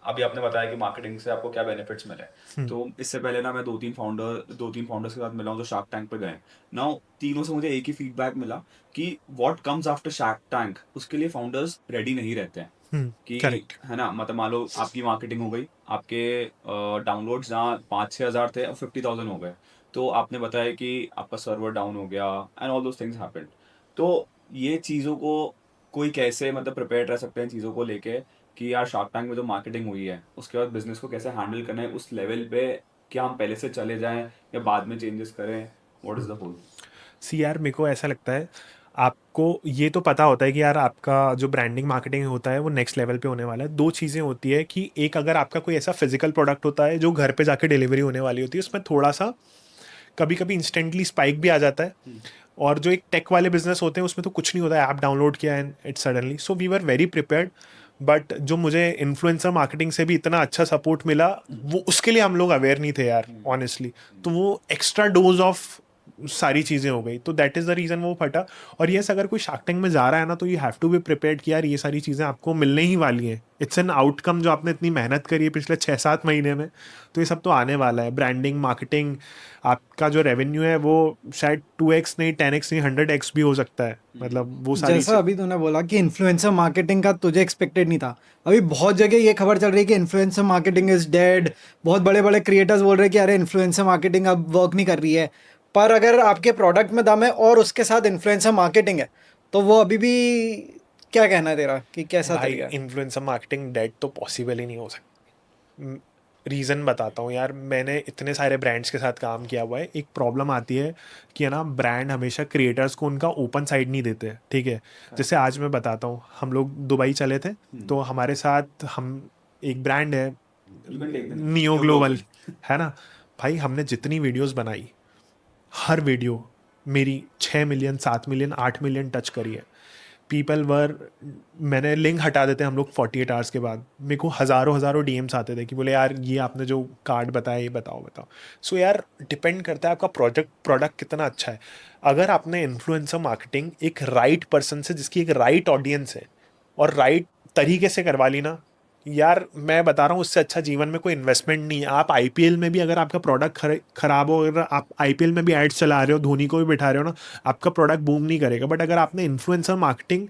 अभी आपने बताया कि मार्केटिंग से आपको क्या बेनिफिट्स मिले, तो इससे पहले ना मैं दो तीन फाउंडर्स के साथ मिला हूँ जो शार्क टैंक पे गए। नाउ तीनों से मुझे एक ही फीडबैक मिला कि what comes after shark tank, उसके लिए फाउंडर्स रेडी नहीं रहते हैं कि करेक्ट। है ना। मतलब मान लो आपकी मार्केटिंग हो गई, आपके डाउनलोड्स जहाँ 5-6 हज़ार थे अब 50,000 हो गए, तो आपने बताया कि आपका सर्वर डाउन हो गया and all those things happened. तो ये चीज़ों को कोई कैसे मतलब प्रिपेयर रह सकते हैं चीज़ों को लेके कि यार शार्क टैंक में जो मार्केटिंग हुई है उसके बाद बिजनेस को कैसे हैंडल करना है उस लेवल पे, क्या हम पहले से चले जाएं या बाद में चेंजेस करें, व्हाट इज द होल? सी यार, मेरे को ऐसा लगता है, आपको ये तो पता होता है कि यार आपका जो ब्रांडिंग मार्केटिंग होता है वो नेक्स्ट लेवल पे होने वाला है। 2 चीज़ें होती है कि एक, अगर आपका कोई ऐसा फिजिकल प्रोडक्ट होता है जो घर पे जाके डिलीवरी होने वाली होती है, उसमें थोड़ा सा कभी कभी इंस्टेंटली स्पाइक भी आ जाता है। और जो एक टेक वाले बिजनेस होते हैं उसमें तो कुछ नहीं होता है, ऐप डाउनलोड किया and it suddenly. So we were very prepared, but जो मुझे इन्फ्लुएंसर मार्केटिंग से भी इतना अच्छा सपोर्ट मिला, वो उसके लिए हम लोग अवेयर नहीं थे यार ऑनेस्टली। तो वो एक्स्ट्रा डोज ऑफ सारी चीज़ें हो गई, तो दैट इज़ द रीज़न वो फटा। और यस, अगर कोई शार्क टैंक में जा रहा है ना, तो you have to be prepared कि यार ये सारी चीज़ें आपको मिलने ही वाली हैं। इट्स एन आउटकम जो आपने इतनी मेहनत करी है पिछले 6-7 महीने में, तो ये सब तो आने वाला है। ब्रांडिंग, मार्केटिंग, आपका जो रेवेन्यू है वो शायद 2x नहीं, 10x नहीं, 100x भी हो सकता है। मतलब वो सारी जैसा अभी तूने बोला कि इन्फ्लुएंसर मार्केटिंग का तुझे एक्सपेक्टेड नहीं था, अभी बहुत जगह ये खबर चल रही है कि इन्फ्लुएंसर मार्केटिंग इज डेड। बहुत बड़े बड़े क्रिएटर्स बोल रहे हैं कि अरे इन्फ्लुएंसर मार्केटिंग अब वर्क नहीं कर रही है। पर अगर आपके प्रोडक्ट में दम है और उसके साथ इन्फ्लुएंसर मार्केटिंग है, तो वो अभी भी, क्या कहना है तेरा कि कैसा भाई तरीका है? इन्फ्लुएंसर मार्केटिंग डेड तो पॉसिबल ही नहीं हो सकता। रीज़न बताता हूँ यार, मैंने इतने सारे ब्रांड्स के साथ काम किया हुआ है। एक प्रॉब्लम आती है कि है ना, ब्रांड हमेशा क्रिएटर्स को उनका ओपन साइड नहीं देते, ठीक है। जैसे आज मैं बताता हूँ, हम लोग दुबई चले थे, तो हमारे साथ हम एक ब्रांड है You can take them. Neo global, है ना भाई। हमने जितनी वीडियोस बनाई, हर वीडियो मेरी 6 मिलियन, 7 मिलियन, 8 मिलियन टच करी है। पीपल वर, मैंने लिंक हटा देते हम लोग 48 आवर्स के बाद। मेरे को हज़ारों डीएम्स आते थे कि बोले यार ये आपने जो कार्ड बताया ये बताओ। सो यार डिपेंड करता है आपका प्रोडक्ट कितना अच्छा है। अगर आपने इन्फ्लुएंसर मार्केटिंग एक राइट पर्सन से, जिसकी एक राइट ऑडियंस है और राइट तरीके से करवा ली ना, यार मैं बता रहा हूँ, उससे अच्छा जीवन में कोई इन्वेस्टमेंट नहीं है। आप आईपीएल में भी अगर आपका प्रोडक्ट खराब हो, अगर आप आईपीएल में भी एड्स चला रहे हो, धोनी को भी बिठा रहे हो ना, आपका प्रोडक्ट बूम नहीं करेगा। बट अगर आपने इन्फ्लुएंसर मार्केटिंग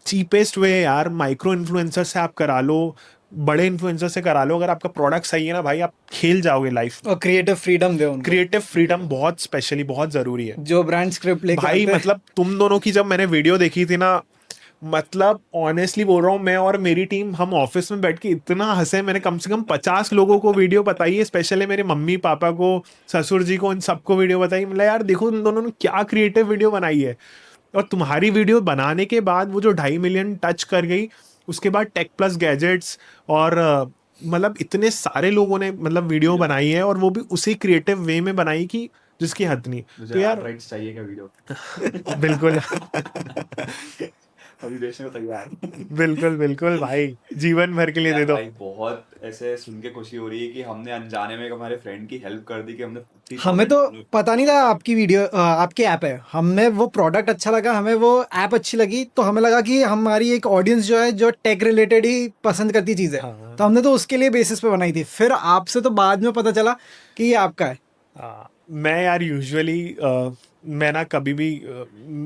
चीपेस्ट वे यार, माइक्रो इन्फ्लुएंसर से आप करा लो, बड़े इन्फ्लुएंसर से करा लो, अगर आपका प्रोडक्ट सही है ना भाई, आप खेल जाओगे लाइफ। और क्रिएटिव फ्रीडम दे उनको। क्रिएटिव फ्रीडम बहुत स्पेशली बहुत ज़रूरी है जो ब्रांड स्क्रिप्ट लेके भाई। आते हैं। मतलब तुम दोनों की जब मैंने वीडियो देखी थी ना, मतलब ऑनेस्टली बोल रहा हूँ, मैं और मेरी टीम हम ऑफिस में बैठ के इतना हंसे। मैंने कम से कम 50 लोगों को वीडियो बताई है, स्पेशली मेरे मम्मी पापा को, ससुर जी को, इन सबको वीडियो बताई। मतलब यार देखो तुम दोनों ने क्या क्रिएटिव वीडियो बनाई है। और तुम्हारी वीडियो बनाने के बाद वो जो 2.5 मिलियन टच कर गई, उसके बाद टेक प्लस गैजेट्स और मतलब इतने सारे लोगों ने मतलब वीडियो बनाई है, और वो भी उसी क्रिएटिव वे में बनाई कि जिसकी हद नहीं। तो यार राइट्स चाहिए क्या वीडियो? बिल्कुल अभी बेचने को तैयार। बिल्कुल भाई, जीवन भर के लिए दे दो। भाई बहुत ऐसे सुन के खुशी हो रही है कि हमने अनजाने में हमारे फ्रेंड की हेल्प कर दी कि हमने 50,000 हमें तो पता नहीं था आपकी वीडियो आपकी ऐप है। हमें वो प्रोडक्ट अच्छा लगा, हमें वो ऐप अच्छी लगी, तो हमें लगा कि हमारी एक ऑडियंस जो है जो टेक रिलेटेड ही पसंद करती चीज़ है। हाँ। तो हमने तो उसके लिए बेसिस पे बनाई थी। फिर आपसे तो बाद में पता चला कि ये आपका है। मैं यार यूजुअली मैं ना कभी भी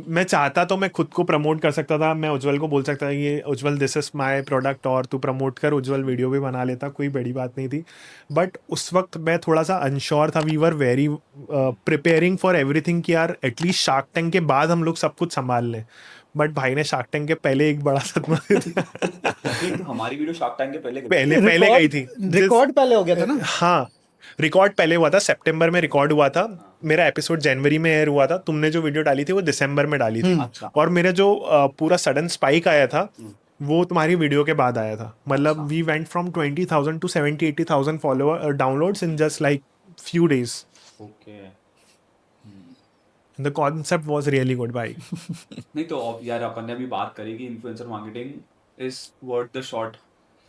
मैं चाहता तो मैं खुद को प्रमोट कर सकता था। मैं उज्जवल को बोल सकता था ये उज्जवल दिस इज़ माय प्रोडक्ट और तू प्रमोट कर। उज्जवल वीडियो भी बना लेता, कोई बड़ी बात नहीं थी। बट उस वक्त मैं थोड़ा सा अनश्योर था। We were very preparing for everything कि यार एटलीस्ट शार्क टैंक के बाद हम लोग सब कुछ संभाल लें। बट भाई ने शार्क टैंक के पहले एक बड़ा सदमा दे दिया। हमारी वीडियो शार्क टैंक के पहले पहले गई थी। रिकॉर्ड पहले हो गया था ना? हाँ, रिकॉर्ड पहले हुआ था, सितंबर में रिकॉर्ड हुआ था। मेरा एपिसोड जनवरी में एयर हुआ था। तुमने जो वीडियो डाली थी वो दिसंबर में डाली थी। और मेरा जो पूरा सडन स्पाइक आया था वो तुम्हारी वीडियो के बाद आया था। मतलब we went from 20,000 to 70,000-80,000 follower downloads in just like few days. Okay. The concept was really good भाई। नहीं तो यार अपन ने अभी बात करी कि influencer marketing is worth the shot.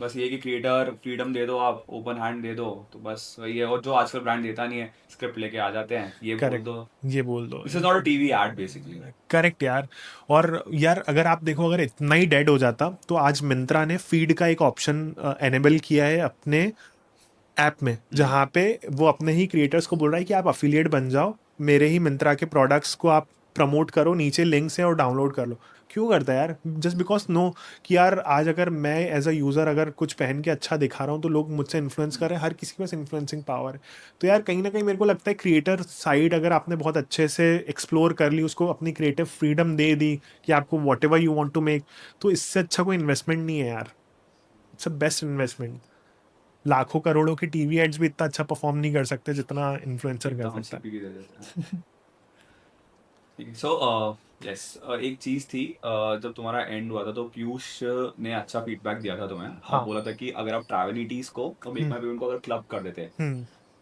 बस ये कि क्रिएटर फ्रीडम दे दो, आप ओपन हैंड दे दो, तो बस वही है। और जो आजकल ब्रांड देता नहीं है, स्क्रिप्ट लेके आ जाते हैं, ये बोल करेक्ट, दो, ये बोल दो। This is not a TV ad basically. Correct यार। और यार अगर आप देखो, अगर इतना ही डेड हो जाता तो आज मिंत्रा ने फीड का एक ऑप्शन एनेबल किया है अपने ऐप में, जहाँ पे वो अपने ही क्रिएटर्स को बोल रहा है कि आप अफिलिएट बन जाओ, मेरे ही मिंत्रा के प्रोडक्ट्स को आप प्रमोट करो, नीचे लिंक्स है और डाउनलोड कर लो। क्यों करता है यार? जस्ट बिकॉज नो कि यार आज अगर मैं एज अ यूज़र अगर कुछ पहन के अच्छा दिखा रहा हूँ तो लोग मुझसे इन्फ्लुएंस कर रहे हैं। हर किसी के पास इन्फ्लुएंसिंग पावर है। तो यार कहीं ना कहीं मेरे को लगता है क्रिएटर साइड अगर आपने बहुत अच्छे से एक्सप्लोर कर ली, उसको अपनी क्रिएटिव फ्रीडम दे दी कि आपको whatever you want to make, तो इससे अच्छा कोई इन्वेस्टमेंट नहीं है यार। It's a best investment. लाखों करोड़ों के टीवी एड्स भी इतना अच्छा परफॉर्म नहीं कर सकते जितना इन्फ्लुएंसर कर सकता है। सो यस, एक चीज थी, जब तुम्हारा एंड हुआ था तो पीयूष ने अच्छा फीडबैक दिया था तुम्हें। हाँ। बोला था कि अगर आप ट्रैवलिटीज को और मेक माय पेमेंट को अगर क्लब कर देते,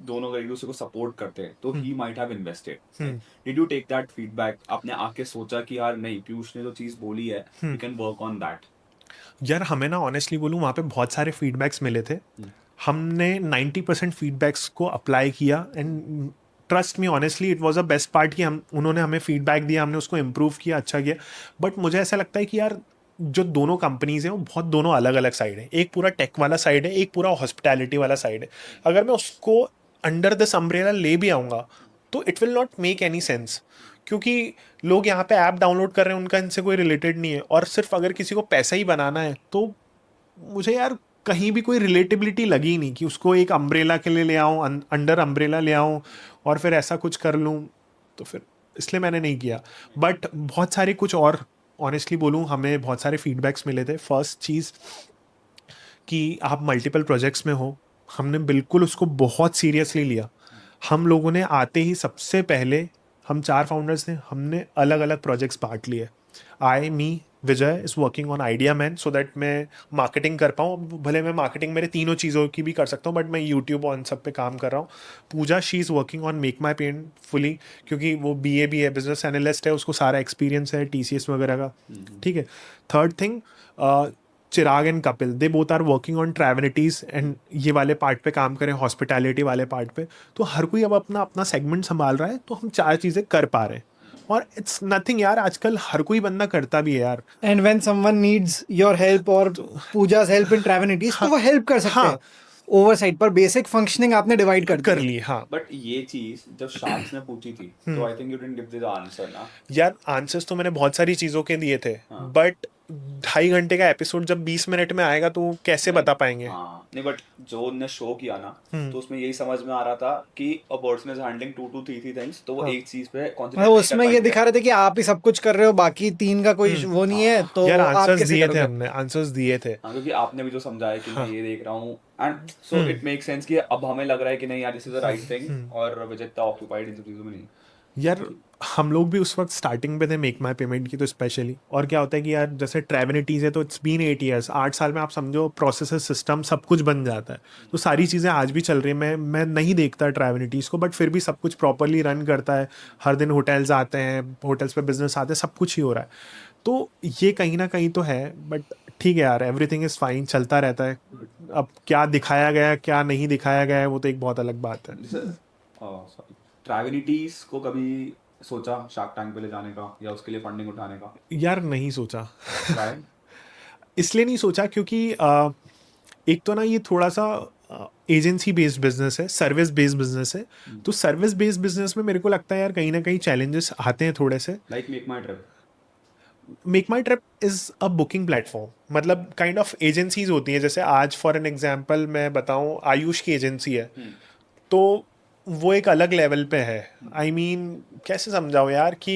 दोनों अगर एक दूसरे को सपोर्ट करते, तो he might have invested. Did you take that feedback? आपने आके सोचा कि यार नहीं, पीयूष ने जो चीज बोली है, we can work on that? यार हमें ना ऑनेस्टली बोलूँ, वहाँ पे बहुत सारे फीडबैक्स मिले थे। हमने 90% फीडबैक्स को अप्लाई किया and trust me honestly it was a best part कि हम उन्होंने हमें फीडबैक दिया, हमने उसको इम्प्रूव किया, अच्छा किया. बट मुझे ऐसा लगता है कि यार जो दोनों कंपनीज हैं वो बहुत दोनों अलग अलग साइड है. एक पूरा टेक वाला साइड है, एक पूरा हॉस्पिटैलिटी वाला साइड है. अगर मैं उसको अंडर दिस अम्ब्रेला ले भी आऊँगा तो it will not make any sense, क्योंकि लोग यहाँ पे ऐप डाउनलोड कर रहे हैं, उनका इनसे कोई रिलेटेड नहीं है. और सिर्फ अगर किसी को पैसा ही बनाना है तो मुझे यार कहीं भी कोई रिलेटेबिलिटी लगी नहीं कि उसको एक अम्ब्रेला के लिए ले आऊँ, अंडर अम्ब्रेला ले आऊँ और फिर ऐसा कुछ कर लूँ. तो फिर इसलिए मैंने नहीं किया. बट बहुत सारे कुछ और ऑनेस्टली बोलूँ, हमें बहुत सारे फीडबैक्स मिले थे. फर्स्ट चीज़ कि आप मल्टीपल प्रोजेक्ट्स में हो, हमने बिल्कुल उसको बहुत सीरियसली लिया. हम लोगों ने आते ही सबसे पहले, हम 4 फाउंडर्स थे, हमने अलग अलग प्रोजेक्ट्स बांट लिए. Me Vijay is working on idea man so that मैं मार्केटिंग कर पाऊँ. भले मैं मार्केटिंग मेरे तीनों चीज़ों की भी कर सकता हूँ, बट मैं यूट्यूब और सब पे काम कर रहा हूँ. Pooja she is working on make my payment fully, क्योंकि वो BA भी है, बिजनेस एनालिस्ट है, उसको सारा एक्सपीरियंस है TCS वगैरह का. ठीक है. Third thing, Chirag and Kapil, they both are working on Travelities and ये वाले पार्ट पे काम करें, हॉस्पिटैलिटी वाले पार्ट पे. तो हर कोई अब अपना अपना सेगमेंट संभाल रहा है, तो हम 4 चीज़ें कर पा रहे हैं. और इट्स नथिंग यार, आजकल हर कोई बंदा करता भी है यार. And when someone needs your help और पूजा's हेल्प इन ट्रैवनिटीज तो वो हेल्प कर सकते हैं. ओवरसाइट पर बेसिक फंक्शनिंग आपने डिवाइड कर ली. हाँ बट ये चीज जब शार्क्स ने पूछी थी तो I think you didn't give the answer ना. यार, आंसर्स तो मैंने बहुत सारी चीज़ों के दिए थे, बट 2.5 घंटे का एपिसोड जब 20 मिनट में आएगा तो कैसे बता पाएंगे. हाँ नहीं, बट जो उनने शो किया ना तो उसमें यही समझ में आ रहा था कि a person is handling 2 to 3 things, तो वो एक चीज पे मतलब कॉन्सेंट्रेट उसमें ये दिखा रहे थे कि आप ही सब कुछ कर रहे हो, बाकी 3 का कोई वो नहीं है. तो यार आप आंसर्स कैसे दिए थे, करोगे? हमने आंसर्स दिए थे. हाँ, क्योंकि आपने भी जो समझाया कि मैं ये देख रहा हूँ and so it make sense कि अब हमें लग रहा है कि नहीं यार this is the right thing, और विजय इतना ऑक्यूपाइड इन सब चीजों में नहीं. यार हम लोग भी उस वक्त स्टार्टिंग पे थे मेक माई पेमेंट की, तो स्पेशली. और क्या होता है कि यार जैसे ट्रैवनिटीज़ है तो इट्स बीन 8 years, 8 साल में आप समझो प्रोसेस सिस्टम सब कुछ बन जाता है. तो सारी चीज़ें आज भी चल रही हैं. मैं नहीं देखता ट्रैवनिटीज़ को, बट फिर भी सब कुछ प्रॉपरली रन करता है. हर दिन होटल्स आते हैं, होटल्स पे बिजनेस आते हैं, सब कुछ ही हो रहा है. तो ये कहीं ना कहीं तो है, बट ठीक है यार, एवरीथिंग इज़ फाइन, चलता रहता है. अब क्या दिखाया गया क्या नहीं दिखाया गया है वो तो एक बहुत अलग बात है. ट्रैवनिटीज को कभी सोचा शार्क टैंक पे ले जाने का या उसके लिए फंडिंग उठाने का? यार नहीं सोचा. Why? इसलिए नहीं सोचा क्योंकि एक तो ना ये थोड़ा सा एजेंसी बेस्ड बिजनेस है, सर्विस बेस्ड बिजनेस है. तो सर्विस बेस्ड बिजनेस में मेरे को लगता है यार कहीं ना कहीं चैलेंजेस आते हैं थोड़े से. Like make my trip. Make my trip is a booking platform, मतलब काइंड ऑफ एजेंसीज होती हैं. जैसे आज फॉर एन एग्जांपल मैं बताऊं, आयुष की एजेंसी है, तो वो एक अलग लेवल पे है. आई मीन कैसे समझाओ यार कि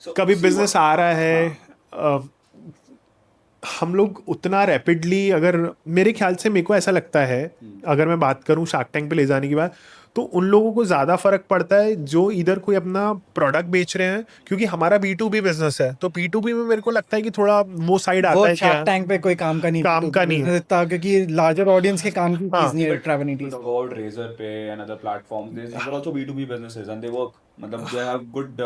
कभी बिजनेस आ रहा है, हम लोग उतना रैपिडली, अगर मेरे ख्याल से मेरे को ऐसा लगता है, अगर मैं बात करूं शार्क टैंक पे ले जाने की बात, तो उन लोगों को ज़्यादा फर्क पड़ता है जो इधर कोई अपना प्रोडक्ट बेच रहे हैं, क्योंकि हमारा B2B बिजनेस है. तो B2B में मेरे को लगता है कि थोड़ा वो साइड आता वो है. शार्क क्या टैंक पे कोई काम का नहीं है. इतना, क्योंकि लार्जर ऑडियंस के काम की चीज नहीं है ट्रैवनिटीज. About Razor Pay and other platforms, these are also B2B businesses and they work. मतलब they have good.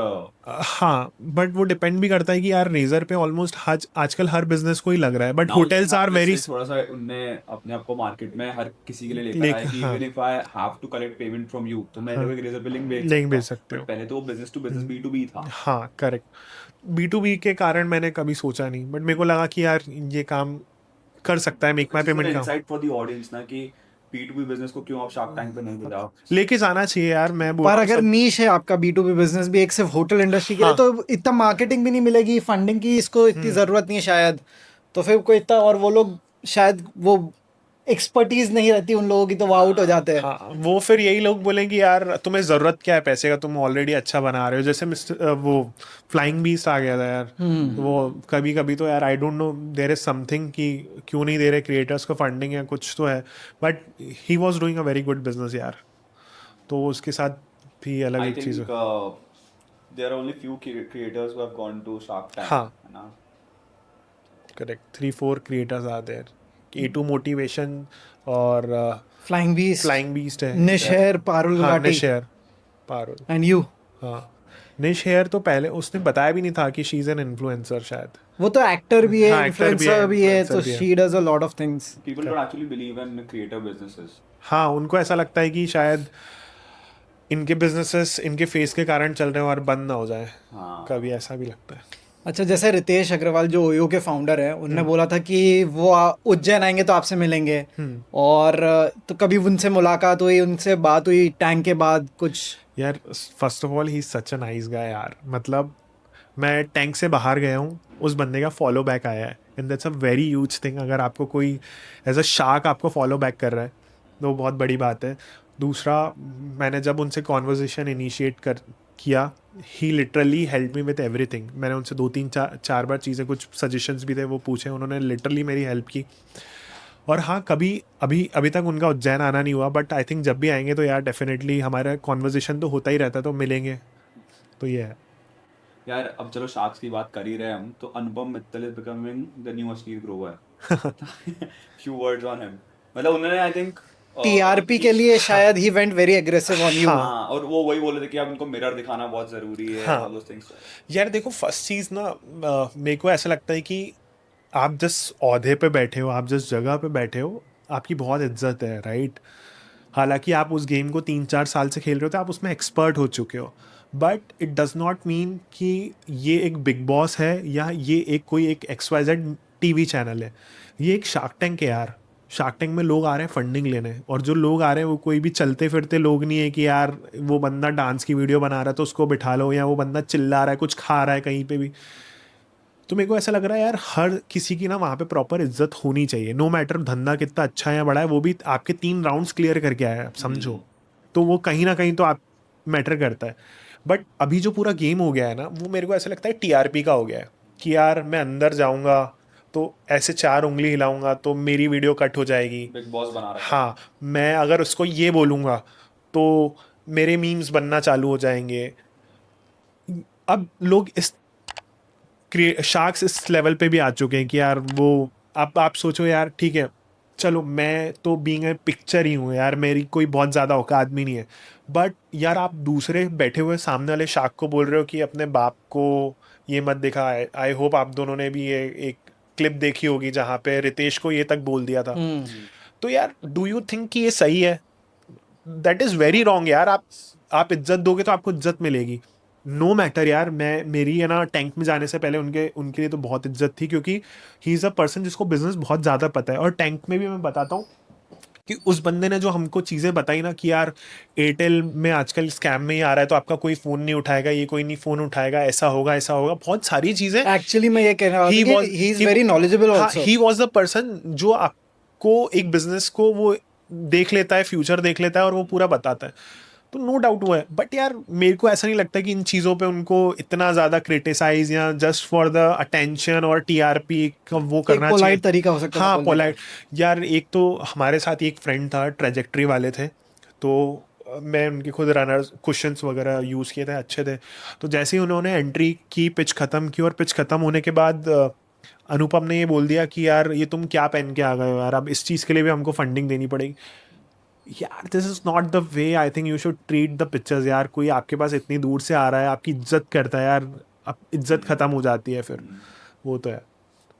हाँ, बट वो डिपेंड भी करता है कि यार रेजर पे ऑलमोस्ट आजकल हर बिजनेस को ही लग रहा है, बट होटल्स आर वेरी. थोड़ा सा उनने अपने आप को मार्केट में हर किसी के लिए लेकर आया कि even if I have to collect payment from you, तो मैं एक Razor Pay लिंक बेच सकते हो. पहले तो वो business to business B2B था. हाँ करेक्ट. B2B के कारण मैंने कभी सोचा नहीं, बट मेरे को लगा कि यार ये काम कर सकता है मेक माई पेमेंट का. Insight for the audience ना कि B2B बिजनेस को क्यों आप शार्क टैंक पे नहीं भेजाओ. लेके जाना चाहिए यार. मैं पर अगर नीश है आपका B2B बिजनेस भी एक सिर्फ होटल इंडस्ट्री के लिए, तो इतना मार्केटिंग भी नहीं मिलेगी, फंडिंग की इसको इतनी जरूरत नहीं है शायद. तो फिर कोई इतना, और वो लोग शायद वो एक्सपर्टीज नहीं रहती उन लोगों की, तो वो आउट हो जाते हैं. हाँ, वो फिर यही लोग बोलेंगे यार तुम्हें ज़रूरत क्या है पैसे का, तुम ऑलरेडी अच्छा बना रहे हो. जैसे वो फ्लाइंग बीस्ट आ गया था यार. वो कभी कभी तो यार I don't know, there is something कि क्यों नहीं दे रहे क्रिएटर्स को फंडिंग या कुछ तो है, but he was doing a very good business यार. तो उसके साथ भी अलग I एक चीज़ think there are only few creators who have gone to Shark Tank. हाँ. है ना? Correct. 3-4 creators are there. A2 motivation और फ्लाइंग बीस्ट है. निश हेयर, पारुल गुलाटी, निश हेयर, पारुल. And you. हाँ, निश हेयर तो पहले उसने बताया भी नहीं था कि शी इज एन इन्फ्लुएंसर. शायद वो तो एक्टर भी है, हाँ, actor भी है, इन्फ्लुएंसर भी है, तो influencer भी है. She does a lot of things. People don't actually believe in creator businesses. हाँ, उनको ऐसा लगता है कि शायद इनके बिजनेसेस इनके फेस के कारण चल रहे हैं और बंद ना हो जाए, हाँ कभी ऐसा भी लगता है। अच्छा, जैसे रितेश अग्रवाल जो ओयो के फाउंडर है, उनने बोला था कि वो उज्जैन आएंगे तो आपसे मिलेंगे, और तो कभी उनसे मुलाकात हुई, उनसे बात हुई टैंक के बाद कुछ? यार first of all he is such a nice guy यार, मतलब मैं टैंक से बाहर गया हूँ, उस बंदे का फॉलो बैक आया है, and that's a very huge thing. अगर आपको कोई एज अ शार्क आपको फॉलो बैक कर रहा है तो वो बहुत बड़ी बात है। दूसरा, मैंने जब उनसे कॉन्वर्जेसन इनिशिएट कर किया, he literally help me with everything. मैंने उनसे 2-3-4 बार चीज़ें, कुछ सजेशंस भी थे वो पूछे, उन्होंने लिटरली मेरी हेल्प की। और हाँ, कभी अभी अभी तक उनका उज्जैन आना नहीं हुआ, बट आई थिंक जब भी आएंगे तो यार डेफिनेटली हमारा कॉन्वर्जेसन तो होता ही रहता है, तो मिलेंगे। तो ये है। यार, अब चलो शार्क्स की बात कर ही रहे हैं हम, तो Anupam Mittal is becoming the new Ashneer Grover. Few words on him. मतलब उन्होंने आई थिंक टीआरपी के लिए शायद he went very aggressive on you. हाँ, और वो वही बोल रहे थे कि अब उनको मिरर दिखाना बहुत जरूरी है, हाँ। all those things। यार देखो, फर्स्ट चीज़ ना, मेरे को ऐसा लगता है कि आप जिस ओहदे पे बैठे हो, आप जिस जगह पे बैठे हो, आपकी बहुत इज्जत है, राइट? हालांकि आप उस गेम को 3-4 साल से खेल रहे हो तो आप उसमें एक्सपर्ट हो चुके हो, but it does not mean कि ये एक बिग बॉस है या ये एक कोई एक XYZ टीवी चैनल है। ये एक शार्क टैंक है यार। शार्क टैंक में लोग आ रहे हैं फंडिंग लेने, और जो लोग आ रहे हैं वो कोई भी चलते फिरते लोग नहीं है कि यार वो बंदा डांस की वीडियो बना रहा है तो उसको बिठा लो, या वो बंदा चिल्ला रहा है, कुछ खा रहा है कहीं पे भी। तो मेरे को ऐसा लग रहा है यार, हर किसी की ना वहाँ पे प्रॉपर इज्जत होनी चाहिए, नो मैटर धंधा कितना अच्छा है या बड़ा है। वो भी आपके 3 राउंड्स क्लियर करके आया है, आप समझो, तो वो कहीं ना कहीं तो आप मैटर करता है। बट अभी जो पूरा गेम हो गया है ना, वो मेरे को ऐसा लगता है TRP का हो गया है कि यार मैं अंदर जाऊँगा तो ऐसे 4 उंगली हिलाऊंगा तो मेरी वीडियो कट हो जाएगी। बिग बॉस बना रखा है। हाँ, मैं अगर उसको ये बोलूँगा तो मेरे मीम्स बनना चालू हो जाएंगे। अब लोग इस शार्क्स इस लेवल पे भी आ चुके हैं कि यार वो, आप सोचो यार, ठीक है चलो मैं तो बीइंग ए पिक्चर ही हूँ यार, मेरी कोई बहुत ज़्यादा औकात भी नहीं है, बट यार आप दूसरे बैठे हुए सामने वाले शार्क को बोल रहे हो कि अपने बाप को ये मत दिखा। आई होप आप दोनों ने भी ये एक क्लिप देखी होगी जहाँ पे रितेश को ये तक बोल दिया था। तो यार डू यू थिंक कि ये सही है? दैट इज़ वेरी रॉन्ग यार। आप इज्जत दोगे तो आपको इज्जत मिलेगी, नो मैटर यार। मेरी है ना, टैंक में जाने से पहले उनके उनके लिए तो बहुत इज्जत थी, क्योंकि ही इज़ अ पर्सन जिसको बिजनेस बहुत ज़्यादा पता है। और टैंक में भी मैं बताता हूँ कि उस बंदे ने जो हमको चीज़ें बताई ना कि यार एयरटेल में आजकल स्कैम में ही आ रहा है, तो आपका कोई फ़ोन नहीं उठाएगा, ये कोई नहीं फ़ोन उठाएगा, ऐसा होगा ऐसा होगा, बहुत सारी चीज़ें। एक्चुअली मैं ये कह रहा He हूँ was- कि he is he- very knowledgeable हाँ, also. He was the person जो आपको एक बिजनेस को वो देख लेता है, फ्यूचर देख लेता है और वो पूरा बताता है। तो नो डाउट हुआ है, बट यार मेरे को ऐसा नहीं लगता कि इन चीज़ों पे उनको इतना ज़्यादा क्रिटिसाइज या जस्ट फॉर द अटेंशन और TRP का वो करना चाहिए। पोलाइट तरीका हो सकता है हाँ, बोलने का। पोलाइट। यार एक तो हमारे साथ एक फ्रेंड था, ट्रेजेक्ट्री वाले थे, तो मैं उनके खुद रनर्स क्वेश्चंस वगैरह यूज़ किए थे, अच्छे थे। तो जैसे ही उन्होंने एंट्री की, पिच ख़त्म की, और पिच ख़त्म होने के बाद अनुपम ने ये बोल दिया कि यार ये तुम क्या पहन के आ गए हो यार, अब इस चीज़ के लिए भी हमको फंडिंग देनी पड़ेगी। यार this is not the way I think you should treat the pictures. यार कोई आपके पास इतनी दूर से आ रहा है, आपकी इज्जत करता है यार, अब इज्जत ख़त्म हो जाती है फिर, वो तो है,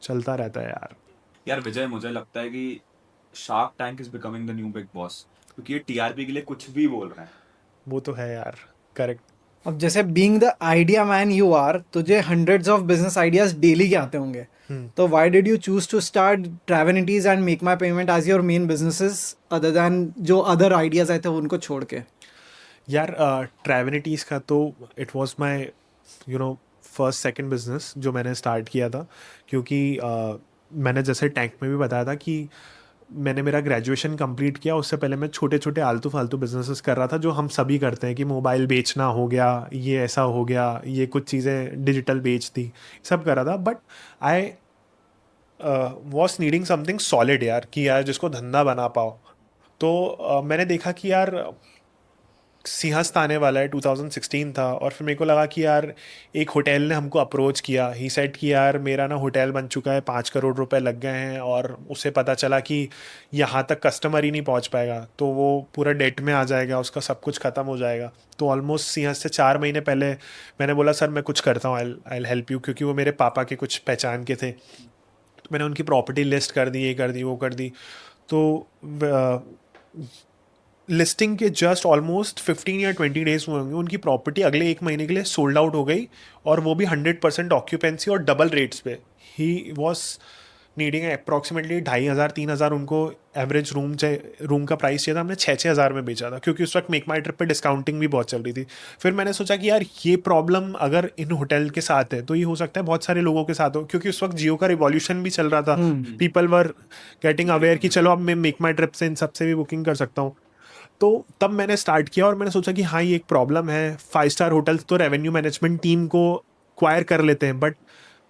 चलता रहता है यार। यार विजय, मुझे लगता है कि shark tank is becoming the new big boss, क्योंकि ये टीआरपी के लिए कुछ भी बोल रहे हैं। वो तो है यार, करेक्ट। अब जैसे being the idea man you are, तुझे hundreds of business ideas daily के आते होंगे, तो why did you choose to start Travnities and make my payment as your main businesses, other than जो अदर आइडियाज आए थे उनको छोड़ के? यार ट्रैवनिटीज़ का तो it was my first second business जो मैंने स्टार्ट किया था, क्योंकि मैंने जैसे टैंक में भी बताया था कि मैंने मेरा ग्रेजुएशन कंप्लीट किया, उससे पहले मैं छोटे छोटे आलतू फालतू बिजनेसेस कर रहा था, जो हम सभी करते हैं कि मोबाइल बेचना हो गया, ये ऐसा हो गया, ये कुछ चीज़ें डिजिटल बेच थी, सब कर रहा था। But I was needing something solid यार, कि यार जिसको धंधा बना पाओ। तो मैंने देखा कि यार सिंहस्थ आने वाला है, 2016 था, और फिर मेरे को लगा कि यार एक होटल ने हमको अप्रोच किया, ही सेड कि यार मेरा ना होटल बन चुका है, 5 करोड़ रुपए लग गए हैं, और उसे पता चला कि यहाँ तक कस्टमर ही नहीं पहुँच पाएगा, तो वो पूरा डेट में आ जाएगा, उसका सब कुछ ख़त्म हो जाएगा। तो ऑलमोस्ट सिंहस्थ से 4 महीने पहले मैंने बोला सर मैं कुछ करता हूँ, आई हेल्प यू, क्योंकि वो मेरे पापा के कुछ पहचान के थे। तो मैंने उनकी प्रॉपर्टी लिस्ट कर दी, ये कर दी, वो कर दी। तो लिस्टिंग के जस्ट ऑलमोस्ट 15 या 20 डेज हुए होंगे, उनकी प्रॉपर्टी अगले 1 महीने के लिए सोल्ड आउट हो गई, और वो भी 100% ऑक्यूपेंसी और डबल रेट्स पे। ही वॉज नीडिंग अप्रॉक्सीमेटली 2,500-3,000 उनको एवरेज रूम का प्राइस चाहिए था। हमने 6,000 में बेचा था, क्योंकि उस वक्त मेक माई ट्रिप पे डिस्काउंटिंग भी बहुत चल रही थी। फिर मैंने सोचा कि यार ये प्रॉब्लम अगर इन होटल के साथ है तो ये हो सकता है बहुत सारे लोगों के साथ हो, क्योंकि उस वक्त जियो का रिवॉल्यूशन भी चल रहा था। पीपल वर गेटिंग अवेयर कि चलो अब मैं मेक माई ट्रिप से इन सबसे भी बुकिंग कर सकता हूँ। तो तब मैंने स्टार्ट किया और मैंने सोचा कि हाँ ये एक प्रॉब्लम है। 5 स्टार होटल्स तो रेवेन्यू मैनेजमेंट टीम को क्वायर कर लेते हैं, but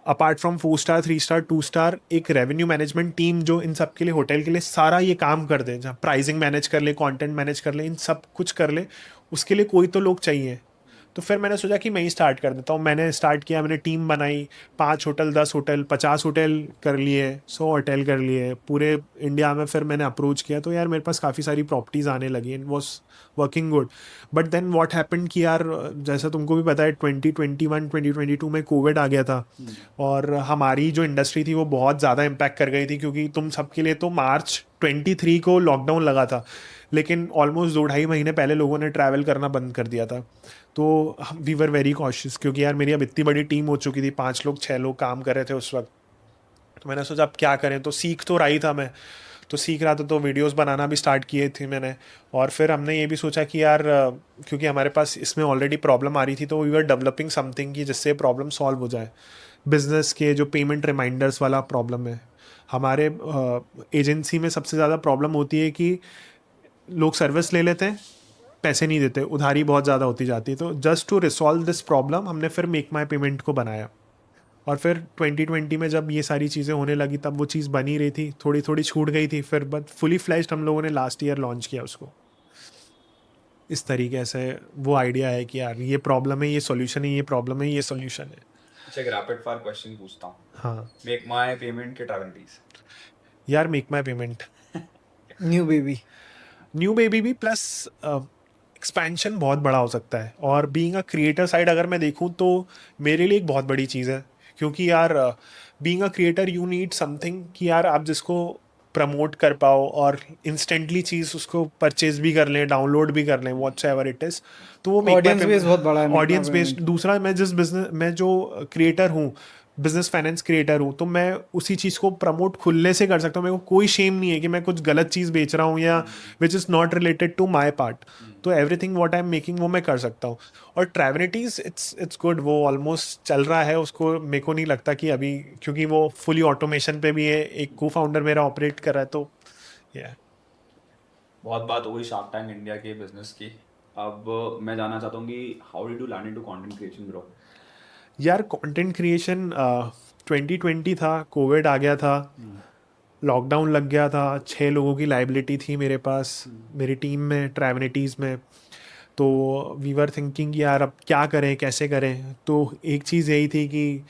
apart from 4 star 3 star 2 star एक रेवेन्यू मैनेजमेंट टीम जो इन सब के लिए होटल के लिए सारा ये काम कर दे, जहाँ प्राइसिंग मैनेज कर ले, कंटेंट मैनेज कर ले, इन सब कुछ कर ले, उसके लिए कोई तो लोग चाहिए। तो फिर मैंने सोचा कि मैं ही स्टार्ट कर देता हूँ। मैंने स्टार्ट किया, मैंने टीम बनाई, 5 होटल 10 होटल 50 होटल कर लिए, 100 होटल कर लिए पूरे इंडिया में। फिर मैंने अप्रोच किया तो यार मेरे पास काफ़ी सारी प्रॉपर्टीज़ आने लगी and was working good. But then what happened कि यार जैसा तुमको भी पता है 2021-2022 में कोविड आ गया था, और हमारी जो इंडस्ट्री थी वो बहुत ज़्यादा इम्पैक्ट कर गई थी, क्योंकि तुम सबके लिए तो मार्च 23 को लॉकडाउन लगा था, लेकिन ऑलमोस्ट 2-2.5 महीने पहले लोगों ने ट्रैवल करना बंद कर दिया था। तो वी वर वेरी कॉशियस, क्योंकि यार मेरी अब इतनी बड़ी टीम हो चुकी थी, 5 लोग 6 लोग काम कर रहे थे उस वक्त। तो मैंने सोचा अब क्या करें, तो सीख तो रही था मैं, तो सीख रहा था, तो वीडियोस बनाना भी स्टार्ट किए थे मैंने। और फिर हमने ये भी सोचा कि यार क्योंकि हमारे पास इसमें ऑलरेडी प्रॉब्लम आ रही थी, तो वी वर डेवलपिंग समथिंग कि जिससे प्रॉब्लम सॉल्व हो जाए। बिजनेस के जो पेमेंट रिमाइंडर्स वाला प्रॉब्लम है हमारे एजेंसी में, सबसे ज़्यादा प्रॉब्लम होती है कि लोग सर्विस ले लेते हैं, पैसे नहीं देते, उधारी बहुत ज़्यादा होती जाती है। तो just to resolve this problem हमने फिर मेक माई पेमेंट को बनाया। और फिर 2020 में जब ये सारी चीज़ें होने लगी तब वो चीज़ बनी रही थी, थोड़ी थोड़ी छूट गई थी फिर, बट फुली फ्लैश्ड हम लोगों ने लास्ट ईयर लॉन्च किया उसको। इस तरीके से वो आइडिया है कि यार ये प्रॉब्लम है, ये सॉल्यूशन है, ये प्रॉब्लम है, ये सॉल्यूशन है। अच्छा, एक रैपिड फायर क्वेश्चन पूछता हूँ। हाँ मेक माई पेमेंट के ट्रैवल प्लीज। यार, make my payment, new baby भी प्लस एक्सपेंशन बहुत बड़ा हो सकता है। और बीइंग अ क्रिएटर साइड अगर मैं देखूँ तो मेरे लिए एक बहुत बड़ी चीज़ है, क्योंकि यार being a creator you need something कि यार आप जिसको प्रमोट कर पाओ और इंस्टेंटली चीज़ उसको परचेज भी कर लें, डाउनलोड भी कर लें, व्हाटएवर इट इज़। तो वो ऑडियंस बेस बहुत बड़ा है। Audience based. दूसरा, मैं जो क्रिएटर हूँ, बिजनेस फाइनेंस क्रिएटर हूँ, तो मैं उसी चीज़ को प्रमोट खुले से कर सकता हूँ। मेरे को कोई शेम नहीं है कि मैं कुछ गलत चीज़ बेच रहा हूँ या which is not related to my part. तो everything what I am making वो मैं कर सकता हूँ। और ट्रैवलिटीज़ इट्स गुड, वो ऑलमोस्ट चल रहा है। उसको मेरे को नहीं लगता कि अभी, क्योंकि वो फुली ऑटोमेशन पे भी है, एक को फाउंडर मेरा ऑपरेट कर रहा है, तो या बहुत बात हो गई शार्क टैंक इंडिया के बिजनेस की। अब मैं जानना चाहता हूँ कि how did you land into content creation bro? यार कंटेंट क्रिएशन 2020 था, कोविड आ गया था, लॉकडाउन लग गया था, 6 लोगों की लाइबिलिटी थी मेरे पास, मेरी टीम में, ट्रैवलिटीज़ में। तो वी वर थिंकिंग यार अब क्या करें, कैसे करें। तो एक चीज़ यही थी कि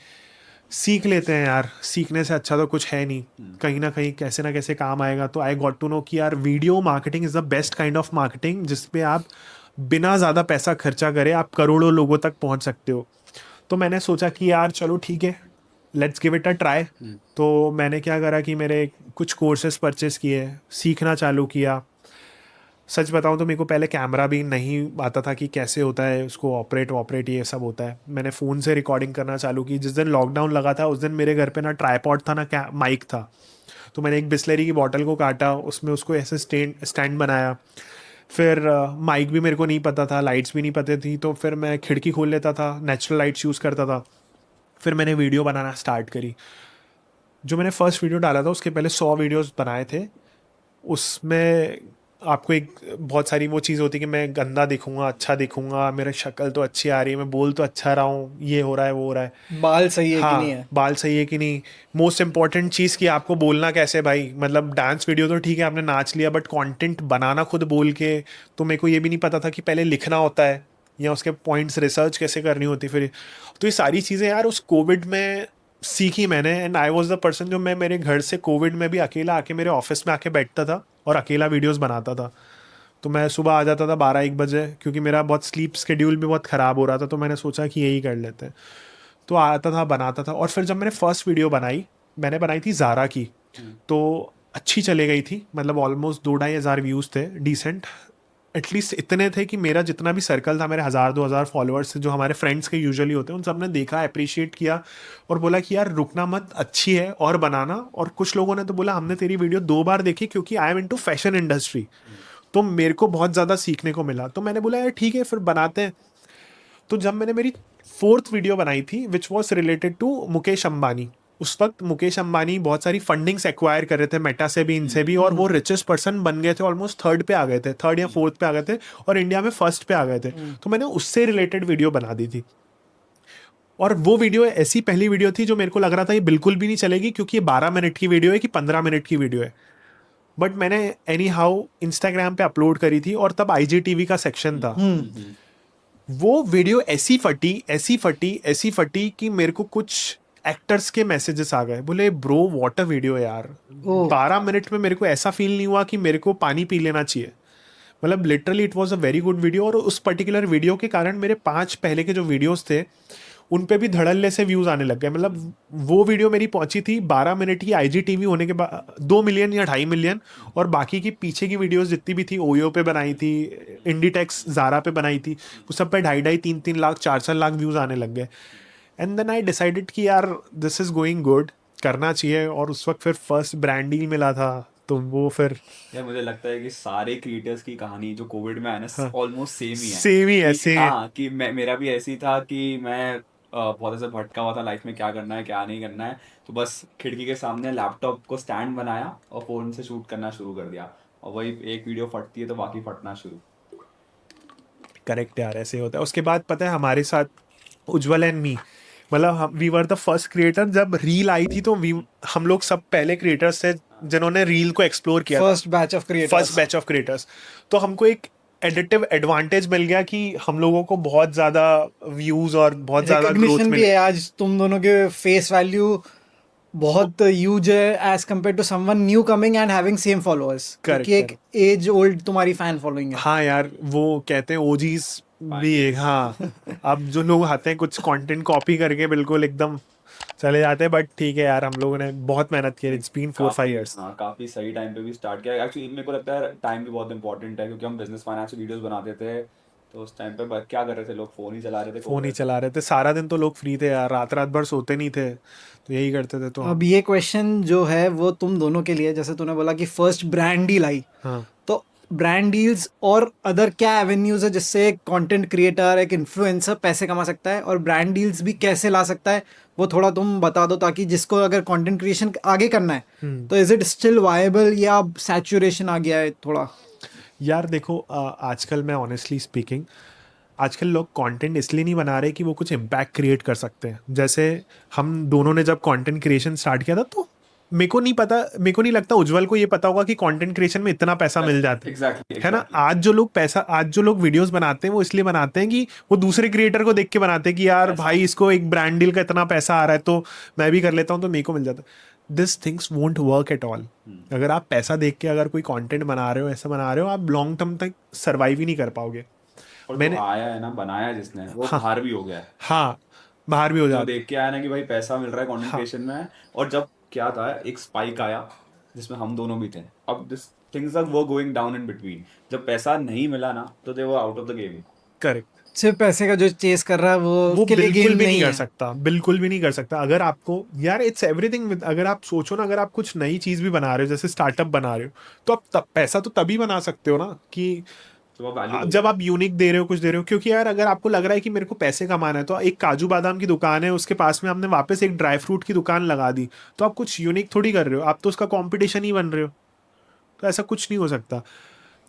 सीख लेते हैं यार, सीखने से अच्छा तो कुछ है नहीं, कहीं ना कहीं कैसे ना कैसे काम आएगा। तो आई गॉट टू नो कि यार video marketing is the best kind of marketing, जिसपे आप बिना ज़्यादा पैसा खर्चा करे आप करोड़ों लोगों तक पहुंच सकते हो। तो मैंने सोचा कि यार चलो ठीक है, let's give it a try. तो मैंने क्या करा कि मेरे कुछ कोर्सेज परचेस किए, सीखना चालू किया। सच बताऊं तो मेरे को पहले कैमरा भी नहीं आता था कि कैसे होता है उसको ऑपरेट ये सब होता है। मैंने फ़ोन से रिकॉर्डिंग करना चालू की। जिस दिन लॉकडाउन लगा था उस दिन मेरे घर पे ना ट्राईपॉड था ना माइक था। तो मैंने एक बिस्लरी की बॉटल को काटा, उसमें उसको ऐसे स्टैंड बनाया। फिर माइक भी मेरे को नहीं पता था, लाइट्स भी नहीं पता थी, तो फिर मैं खिड़की खोल लेता था, नेचुरल लाइट्स यूज़ करता था। फिर मैंने वीडियो बनाना स्टार्ट करी। जो मैंने फर्स्ट वीडियो डाला था उसके पहले 100 वीडियोस बनाए थे। उसमें आपको एक बहुत सारी वो चीज़ होती है कि मैं गंदा दिखूंगा, अच्छा दिखूंगा, मेरी शक्ल तो अच्छी आ रही है, मैं बोल तो अच्छा रहा हूँ, ये हो रहा है वो हो रहा है, बाल सही है हाँ, कि नहीं है, बाल सही है कि नहीं। मोस्ट इंपॉर्टेंट चीज़ कि आपको बोलना कैसे भाई, मतलब डांस वीडियो तो ठीक है आपने नाच लिया, बट कंटेंट बनाना खुद बोल के। तो मेरे को ये भी नहीं पता था कि पहले लिखना होता है या उसके पॉइंट्स रिसर्च कैसे करनी होती। फिर तो ये सारी चीज़ें यार उस कोविड में सीखी मैंने। And I was the person जो मैं मेरे घर से कोविड में भी अकेला आके मेरे ऑफिस में आके बैठता था और अकेला वीडियोस बनाता था। तो मैं सुबह आ जाता था 12-1 बजे, क्योंकि मेरा बहुत स्लीप शेड्यूल भी बहुत ख़राब हो रहा था। तो मैंने सोचा कि यही कर लेते हैं। तो आता था, बनाता था। और फिर जब मैंने फर्स्ट वीडियो मैंने बनाई थी ज़ारा की, तो अच्छी चले गई थी, मतलब ऑलमोस्ट 2-2.5 हज़ार व्यूज़ थे, डिसेंट। एटलीस्ट इतने थे कि मेरा जितना भी सर्कल था, मेरे 1000-2000 फॉलोअर्स थे जो हमारे फ्रेंड्स के यूजुअली होते हैं, उन सब ने देखा, अप्रिशिएट किया और बोला कि यार रुकना मत, अच्छी है और बनाना। और कुछ लोगों ने तो बोला हमने तेरी वीडियो 2 बार देखी क्योंकि I am into fashion industry, तो मेरे को बहुत ज़्यादा सीखने को मिला। तो मैंने बोला यार ठीक है फिर बनाते हैं। तो जब मैंने मेरी 4th वीडियो बनाई थी which was related to Mukesh Ambani, उस वक्त मुकेश अंबानी बहुत सारी फंडिंग्स एक्वायर कर रहे थे, मेटा से भी, इनसे भी, और वो रिचेस्ट पर्सन बन गए थे, ऑलमोस्ट 3rd पे आ गए थे, 3rd या 4th पे आ गए थे, और इंडिया में 1st पे आ गए थे। तो मैंने उससे रिलेटेड वीडियो बना दी थी, और वो वीडियो ऐसी पहली वीडियो थी जो मेरे को लग रहा था ये बिल्कुल भी नहीं चलेगी क्योंकि ये 12 मिनट की वीडियो है कि 15 मिनट की वीडियो है। बट मैंने एनी हाउ इंस्टाग्राम पे अपलोड करी थी, और तब IGTV का सेक्शन था। वो वीडियो ऐसी फटी कि मेरे को कुछ एक्टर्स के मैसेजेस आ गए, बोले ब्रो व्हाट अ वीडियो यार, 12 मिनट में मेरे को ऐसा फील नहीं हुआ कि मेरे को पानी पी लेना चाहिए। मतलब literally it was a very good video, और उस पर्टिकुलर वीडियो के कारण मेरे 5 पहले के जो वीडियोस थे उन पे भी धड़ल्ले से व्यूज़ आने लग गए। मतलब वो वीडियो मेरी पहुंची थी 12 मिनट की IGTV होने के बाद 2 मिलियन या 2.5 मिलियन, और बाकी की पीछे की वीडियोस जितनी भी थी, ओयो पे बनाई थी, इंडीटेक्स, ज़ारा पे बनाई थी, उस सब पे 2.5 3 लाख 4 लाख व्यूज़ आने लग गए। एंड देन आई डिसाइडेड कि यार दिस इज़ गोइंग गुड, करना चाहिए। और उस वक्त फिर फर्स्ट ब्रांड डील मिला था, तो वो फिर यार मुझे लगता है कि सारे क्रिएटर्स की कहानी जो कोविड में है ना ऑलमोस्ट सेम ही है। सेम ही है, कि- सेम। हाँ कि मेरा भी ऐसी था कि मैं बहुत ऐसे भटका हुआ था लाइफ में, क्या करना है क्या नहीं करना है, तो बस खिड़की के सामने लैपटॉप को स्टैंड बनाया और फोन से शूट करना शुरू कर दिया, और वही एक वीडियो फटती है तो बाकी फटना शुरू। करेक्ट यार, ऐसे होता है। उसके बाद पता है हमारे साथ उज्जवल एंड मी, मतलब we were the first creator. जब रील आई थी तो हम लोग सब पहले क्रिएटर्स थे जिन्होंने रील को एक्सप्लोर किया, फर्स्ट बैच ऑफ क्रिएटर्स। तो हमको एक एडिटिव एडवांटेज मिल गया कि हम लोगों को बहुत ज़्यादा व्यूज़ और बहुत ज़्यादा ग्रोथ रिकॉग्निशन भी मिली। है आज, तुम दोनों के फेस वैल्यू बहुत ह्यूज है as compared to someone new coming and having same followers, क्योंकि एक एज ओल्ड तुम्हारी फैन फॉलोइंग है। हाँ यार, वो कहते हैं ओजीज भी एक, हाँ अब जो लोग आते हैं कुछ कंटेंट कॉपी करके बिल्कुल एकदम चले जाते हैं, बट ठीक है यार, हम लोगों ने बहुत मेहनत की, इट्स बीन 4-5 इयर्स। हाँ काफी सही टाइम पे भी स्टार्ट किया। एक्चुअली मेरे को लगता है टाइम भी बहुत इंपॉर्टेंट है, क्योंकि हम बिजनेस फाइनेंस वीडियोस बनाते थे, तो उस टाइम पे क्या कर रहे थे लोग, फोन ही चला रहे थे। फोन ही चला रहे थे सारा दिन, तो लोग फ्री थे यार, रात रात भर सोते नहीं थे, तो यही करते थे। तो अब ये क्वेश्चन जो है वो तुम दोनों के लिए, जैसे तूने बोला कि फर्स्ट ब्रांड डील आई, हाँ तो ब्रांड डील्स और अदर क्या एवेन्यूज है जिससे एक कंटेंट क्रिएटर, एक इन्फ्लुएंसर पैसे कमा सकता है, और ब्रांड डील्स भी कैसे ला सकता है, वो थोड़ा तुम बता दो, ताकि जिसको अगर कंटेंट क्रिएशन आगे करना है तो इज इट स्टिल वायबल या सैचुरेशन आ गया है थोड़ा? यार देखो, आजकल मैं ऑनेस्टली स्पीकिंग, आजकल लोग कंटेंट इसलिए नहीं बना रहे कि वो कुछ इम्पैक्ट क्रिएट कर सकते हैं। जैसे हम दोनों ने जब कंटेंट क्रिएशन स्टार्ट किया था, तो मेरे को नहीं लगता उज्जवल को ये पता होगा कि कंटेंट क्रिएशन में इतना पैसा मिल जाता है। Exactly. है ना? आज जो लोग वीडियोस बनाते हैं वो इसलिए बनाते हैं कि वो दूसरे क्रिएटर को देख के बनाते हैं कि यार भाई इसको एक ब्रांड डील का इतना पैसा आ रहा है तो मैं भी कर लेता हूँ, तो मेरे को मिल जाता है। This things won't work at all. अगर आप पैसा देख के अगर कोई कंटेंट बना रहे हो, ऐसा बना रहे हो, आप लॉन्ग टर्म तक सर्वाइव ही नहीं कर पाओगे। और मैंने- जो आया है ना, बनाया जिसने, वो बाहर भी हो गया है। हाँ, बाहर भी हो जो जाता देख के आया ना कि भाई पैसा मिल रहा है कंटेंट क्रिएशन में, और जब क्या था एक स्पाइक आया जिसमें हम दोनों भी थे, अब दिस थिंग्स आर वो गोइंग डाउन इन बिटवीन। जब पैसा नहीं मिला ना तो they were out of the game. Correct. सिर्फ पैसे का जो चेस कर रहा है वो उसके लिए बिल्कुल गेम भी नहीं नहीं कर है। सकता, बिल्कुल भी नहीं कर सकता। अगर आपको यार इट्स एवरीथिंग विद, अगर आप सोचो ना, अगर आप कुछ नई चीज भी बना रहे हो, जैसे स्टार्टअप बना रहे हो, तो आप पैसा तो तभी बना सकते हो ना कि तो वो वैल्यू जब आप यूनिक दे रहे हो, कुछ दे रहे हो। क्योंकि यार अगर आपको लग रहा है कि मेरे को पैसे कमाना है, तो एक काजू बादाम की दुकान है, उसके पास में आपने वापस एक ड्राई फ्रूट की दुकान लगा दी, तो आप कुछ यूनिक थोड़ी कर रहे हो, आप तो उसका कॉम्पिटिशन ही बन रहे हो। तो ऐसा कुछ नहीं हो सकता।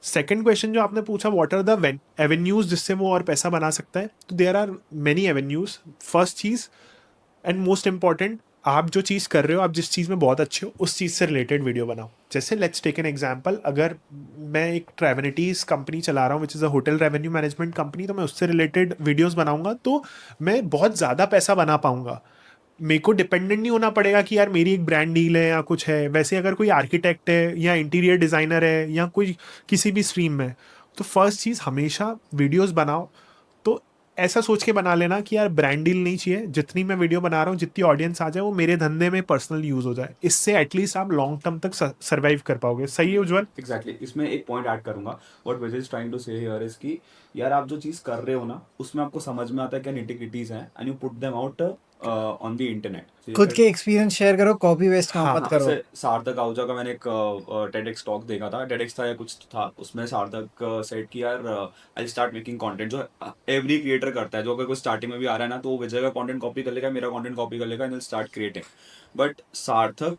सेकंड क्वेश्चन जो आपने पूछा, व्हाट आर द एवेन्यूज जिससे वो और पैसा बना सकता है, तो there are many avenues. First चीज़ एंड मोस्ट इंपॉर्टेंट, आप जो चीज़ कर रहे हो, आप जिस चीज़ में बहुत अच्छे हो, उस चीज़ से रिलेटेड वीडियो बनाओ। जैसे लेट्स टेक एन एग्जांपल, अगर मैं एक ट्रैवनिटीज़ कंपनी चला रहा हूँ which is a hotel revenue management company, तो मैं उससे रिलेटेड वीडियोस बनाऊंगा तो मैं बहुत ज़्यादा पैसा बना पाऊंगा। मेरे को डिपेंडेंट नहीं होना पड़ेगा कि यार मेरी एक ब्रांड डील है या कुछ है। वैसे अगर कोई आर्किटेक्ट है या इंटीरियर डिज़ाइनर है या कोई किसी भी स्ट्रीम में, तो फर्स्ट चीज़ हमेशा वीडियोस बनाओ तो ऐसा सोच के बना लेना कि यार ब्रांड डील नहीं चाहिए, जितनी मैं वीडियो बना रहा हूँ, जितनी ऑडियंस आ जाए वो मेरे धंधे में पर्सनल यूज हो जाए, इससे एटलीस्ट आप लॉन्ग टर्म तक सर्वाइव कर पाओगे। सही है उज्जवल? एग्जैक्टली इसमें एक पॉइंट ऐड करूंगा, what Vijay is trying to say here is कि यार आप जो चीज कर रहे हो ना उसमें आपको समझ में आता है क्या निटिग्रिटीज हैं and you put them out on the internet. खुद के एक्सपीरियंस शेयर करो, कॉपी वेस्ट काम मत करो। जैसे सार्थक आहूजा का मैंने एक TEDx टॉक देखा था, TEDx था या कुछ था, उसमें सार्थक सेड कि यार आई स्टार्ट मेकिंग कंटेंट, जो एवरी क्रिएटर करता है, जो अगर कोई स्टार्टिंग में भी आ रहा है ना तो वो विजय का कंटेंट कॉपी कर लेगा, मेरा कंटेंट कॉपी कर लेगा एंड स्टार्ट क्रिएटिंग। बट सार्थक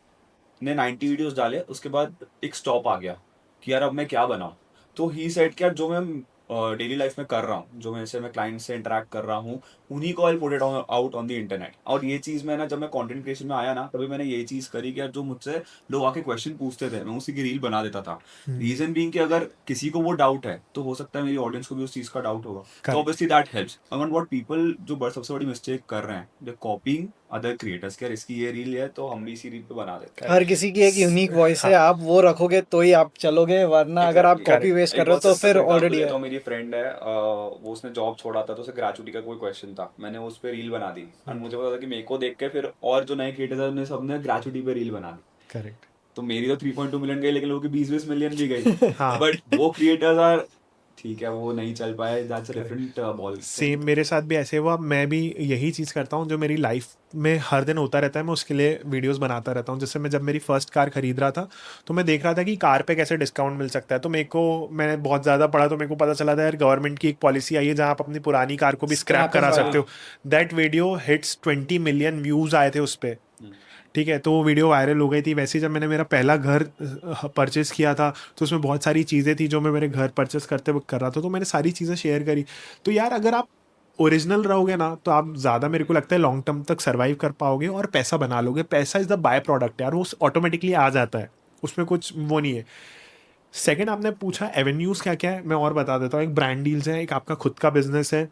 ने 90 वीडियोस डाले, उसके बाद एक स्टॉप आ गया कि यार अब मैं क्या बनाऊं। तो ही सेड कि यार जो मैं डेली लाइफ में कर रहा हूँ, जो मैं क्लाइंट से इंटरेक्ट कर रहा हूँ, उन्हीं को I put it out on the internet. और ये चीज़ मैं ना जब मैं कंटेंट क्रिएशन में आया ना तभी मैंने ये चीज़ करी कि यार जो मुझसे लोग आके क्वेश्चन पूछते थे मैं उसी की रील बना देता था। रीजन बीइंग कि अगर किसी को वो डाउट है तो हो सकता है मेरी ऑडियंस को भी उस चीज़ का डाउट होगा, तो obviously that helps. Aman what people जो सबसे बड़ी मिस्टेक कर रहे हैं, दे कॉपिंग अदर क्रिएटर्स कि यार इसकी ये रील है तो हम भी इसी रील पे बना देते हैं। हर किसी की एक यूनिक वॉइस है, आप वो रखोगे तो ही आप चलोगे, वरना अगर आप कॉपी वेस्ट कर रहे हो तो फिर ऑलरेडी है। तो मेरी फ्रेंड है, वो उसने जॉब छोड़ा था तो उसे ग्रेजुटी का कोई क्वेश्चन था, मैंने उस पे रील बना दी और मुझे पता था कि मेरे को देख के फिर और जो नए क्रिएटर्स हैं उन्होंने सबने ग्रेजुटी पे रील बना दी। करेक्ट। तो मेरी तो 3.2 मिलियन गई, लेकिन लोगों की 20-20 मिलियन भी गई। बट वो क्रिएटर्स आर ठीक है, वो नहीं चल पाए, that's a different ball. Same मेरे साथ भी ऐसे हुआ, मैं भी यही चीज़ करता हूँ जो मेरी लाइफ में हर दिन होता रहता है, मैं उसके लिए वीडियोस बनाता रहता हूँ। जैसे मैं जब मेरी फर्स्ट कार खरीद रहा था तो मैं देख रहा था कि कार पे कैसे डिस्काउंट मिल सकता है, तो मैंने बहुत ज़्यादा पढ़ा तो मेरे को पता चला था यार गवर्नमेंट की एक पॉलिसी आई है जहाँ आप अपनी पुरानी कार को भी स्क्रैप करा सकते हो। That video hits 20 million views आए थे उस पर, ठीक है, तो वो वीडियो वायरल हो गई थी। वैसे ही जब मैंने मेरा पहला घर परचेज़ किया था तो उसमें बहुत सारी चीज़ें थी जो मैं मेरे घर परचेज़ करते वक्त कर रहा था, तो मैंने सारी चीज़ें शेयर करी। तो यार अगर आप ओरिजिनल रहोगे ना तो आप ज़्यादा मेरे को लगता है लॉन्ग टर्म तक सर्वाइव कर पाओगे और पैसा बना लोगे। पैसा इज़ द बाय प्रोडक्ट यार, वो ऑटोमेटिकली आ जाता है, उसमें कुछ वो नहीं है। सेकेंड आपने पूछा एवेन्यूज़ क्या क्या है, मैं और बता देता हूँ। एक ब्रांड डील्स है, एक आपका खुद का बिजनेस है।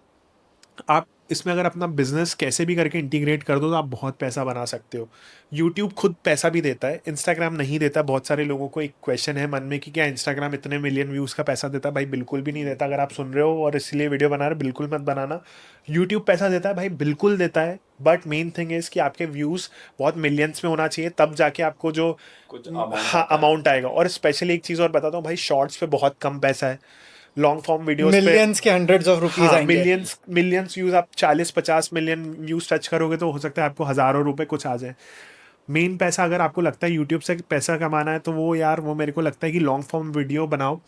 आप इसमें अगर अपना बिजनेस कैसे भी करके इंटीग्रेट कर दो तो आप बहुत पैसा बना सकते हो। यूट्यूब खुद पैसा भी देता है, इंस्टाग्राम नहीं देता। बहुत सारे लोगों को एक क्वेश्चन है मन में कि क्या इंस्टाग्राम इतने मिलियन व्यूज़ का पैसा देता है? भाई बिल्कुल भी नहीं देता। अगर आप सुन रहे हो और इसलिए वीडियो बना रहे हो, बिल्कुल मत बनाना। यूट्यूब पैसा देता है भाई, बिल्कुल देता है, बट मेन थिंग इज़ कि आपके व्यूज़ बहुत मिलियंस में होना चाहिए, तब जाके आपको जो कुछ अमाउंट आएगा। और स्पेशली एक चीज़ और बताता हूँ भाई, शॉर्ट्स पे बहुत कम पैसा है, लॉन्ग फॉर्म वीडियोस पे मिलियंस के हंड्रेड्स ऑफ रुपीस आएंगे। मिलियंस व्यूज, आप 40-50 मिलियन व्यूज टच करोगे तो हो सकता है आपको हज़ारों रुपए कुछ आ जाए। मेन पैसा अगर आपको लगता है यूट्यूब से पैसा कमाना है तो वो यार वो मेरे को लगता है कि लॉन्ग फॉर्म वीडियो बनाओ,